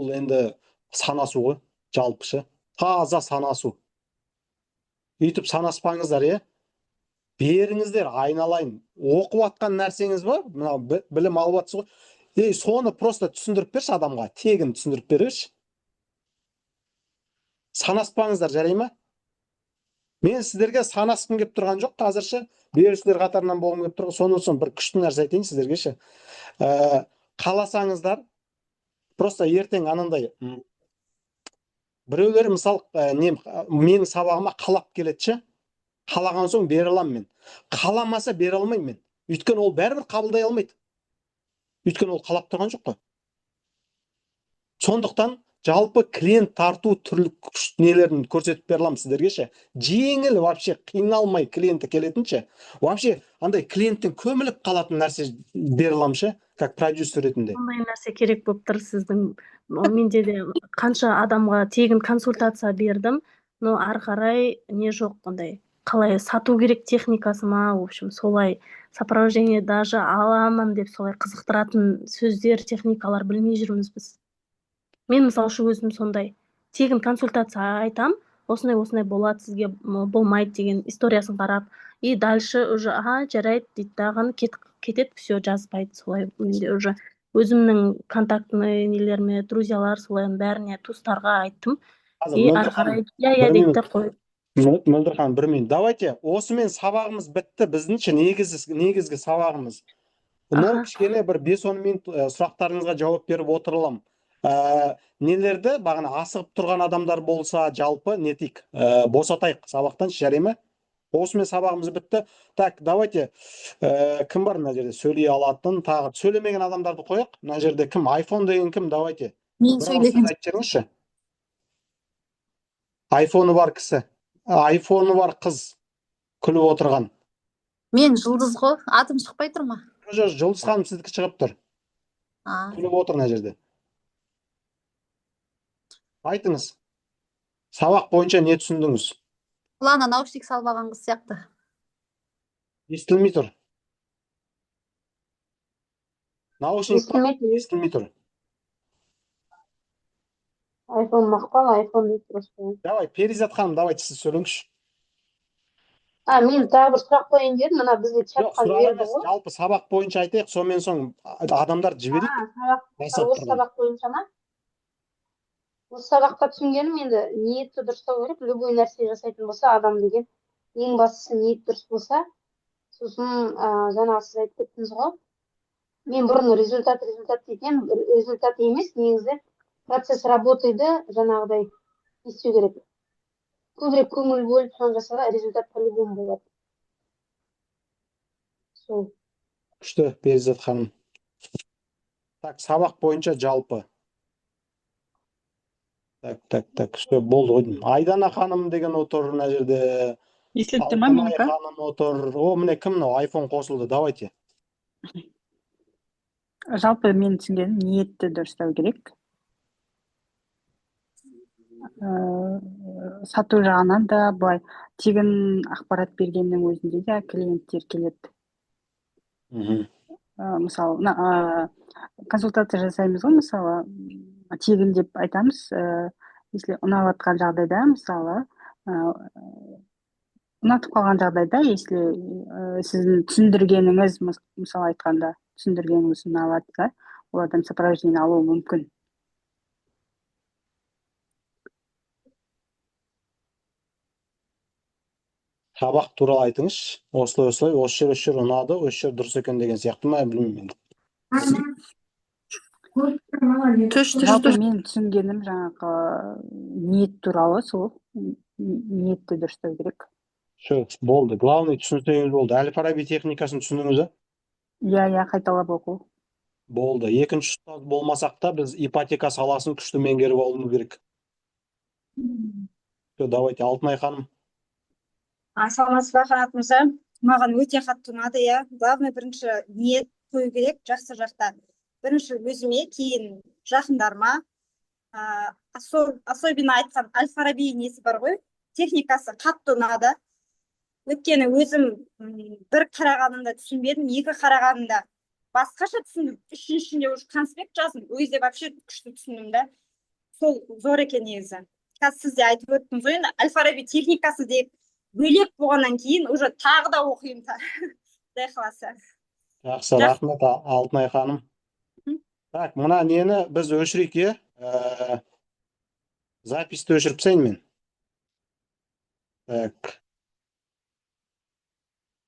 енді санасу ғой жалпы ше. Таза санасу. Үйтіп санаспаңыздар, е. Беріңіздер, айналайын. Оқып атқан нәрсеңіз бар, білім алып атсыз ғой. Соны просто түсіндіріп берші адамға, тегін түсіндіріп берші. Санаспаңыздар, жарай ма? Мен сіздерге санасқым кеп тұрған жоқ қазірше. Берушілер қатарынан болғым кеп тұрған. Соны бір күшті нәрсе айтайын сіздерге ше. Қаласаңыздар, просто ертең анандай біреулер мысал менің сабағыма қалап келеді ше. Қалаған соң бере аламын мен. Қаламаса бере алмаймын мен. Өйткені ол бәрібір қабылдай алмайды. Өйткені ол қалап тұрған жоқ қой. Сондықтан жалпы клиент тарту түрлі нелерін көрсетіп бере аламын сіздерге ше. Жеңіл вообще қиналмай клиенті келетінше, вообще андай клиенттен көміліп қалатын нәрсе бере аламын ше, как продюсер ретінде. Ондай нәрсе керек болып тұр сіздің. Менде де қанша адамға тегін консультация бердім, но ары қарай не жоқ ондай. Қалай сату керек техникасы ма, в общем, солай сопровождение даже аламын деп солай қызықтыратын сөздер, техникалар білмей жүрміз біз. Мен мысалы үшін өзім сондай тегін консультация айтам, осындай болады сізге болмайды деген историясын қарап, и дальше уже жарайды дейді дағын кетеді, все жазбайды. Солай менде уже өзімнің контактный нелеріме, друзьялар солайын бәріне туыстарға айттым. И ары қарай я дейді де қойып. Мөлдір ханым, бір минут. Давайте, осымен сабағымыз бітті. Біздіңше негізгі сабағымыз. Бұны кішкене бір 5-10 минут сұрақтарыңызға жауап беріп отырылам. Нелерді бағана асығып тұрған адамдар болса, жалпы нетейік, босатайық сабақтан, жарай ма? Осымен сабағымыз бітті. Так, давайте, кім бар мына жерде сөйлей алатын, тағы сөйлемеген адамдарды қояқ. Мына жерде кім? iPhone деген кім? Давайте. Мен сөйлеген. iPhone бар кісі. iPhone бар қыз күліп отырған. Мен Жұлдыз ғой, атым шықпай тұр ма? Жоқ, Жұлдыз ханым сіздікі шығып тұр. Күліп отыр мына жерде. Айтыңыз. Сабақ бойынша не түсіндіңіз? Құлағына наушник салып алған қыз сияқты. Естілмей тұр. Наушник естілмей тұр. iPhone мақпал, iPhone дейді просто. Давай, Перизат ханым, давайте сіз сөйлеңізші. Мен тағы бір сұрақ қойайын дедім, мына бізге чатқа жіберді ғой. Жалпы сабақ бойынша айтайық, сонымен соң адамдар жіберейік. Осы сабақ бойынша ма? Осы сабақта түсінгенім енді ниетті дұрыстау керек, любой нәрсе жасайтын болса адам деген ең бастысы ниет дұрыс болса, сосын жаңағы сіз айтып кеттіңіз ғой. Мен бұрын результат дейтін, результат емес, негізі процесс работайды, жаңағыдай не істеу керек. Көбірек көңіл бөліп соны жасаса, результат по-любому болады. Сол. Күшті, Перизат ханым. Так, сабақ бойынша жалпы. Так, күшті болды ғой. Айдана ханым деген отыр мына жерде. Естілді ма менікі? Ханым отыр. О, міне кім мынау? iPhone қосылды, давайте. Жалпы мен түсінгенім ниетті дұрыстау керек. Сату жағынан да былай тегін ақпарат бергеннің өзінде де клиенттер келеді. Мысалы, консультация жасаймыз ғой, мысалы, тегін деп айтамыз, если ұнап жатқан жағдайда, мысалы, ұнатып қалған жағдайда, если сіздің түсіндіргеніңіз, мысалы айтқанда, түсіндіргеніңіз ұнап жатса, ол адам сопровождение алуы мүмкін. Сабақ туралы айтыңыз. Осылай, осы жер ұнады, осы жер дұрыс екен деген сияқты ма, білмеймін. Жалпы мен түсінгенім жаңағы ниет туралы, сол ниетті дұрыстау керек. Болды. Главный түсінсеңіз болды. Әл-Фараби техникасын түсіндіңіз бе? Иә, қайталап оқу. Болды. Екінші ұстаз болмасақ та біз ипотека саласын күшті меңгеріп алуымыз керек. Давайте, Алтынай ханым. Саламатсыз ба, Қанат мырза? Маған өте қатты ұнады, иә. Главный бірінші ниет қою керек, жақсы жақта. Бірінші өзіме, кейін жақындарыма. Особенно айтқан Әл-Фараби несі бар ғой, техникасы қатты ұнады. Өйткені өзім бір қарағанымда түсінбедім, екі қарағанымда басқаша түсіндім. Үшіншінде уже конспект жаздым, өзде вообще күшті түсіндім да. Сол зор екен негізі. Қазір сіз де айтып өттіңіз ғой, Әл-Фараби техникасы деп бөлек болғаннан кейін уже тағы да оқимын. Құдай қаласа. Жақсы, рахмет Алтынай ханым. Так, мына нені біз өшірейік, записьті өшіріп тастайын мен. Так.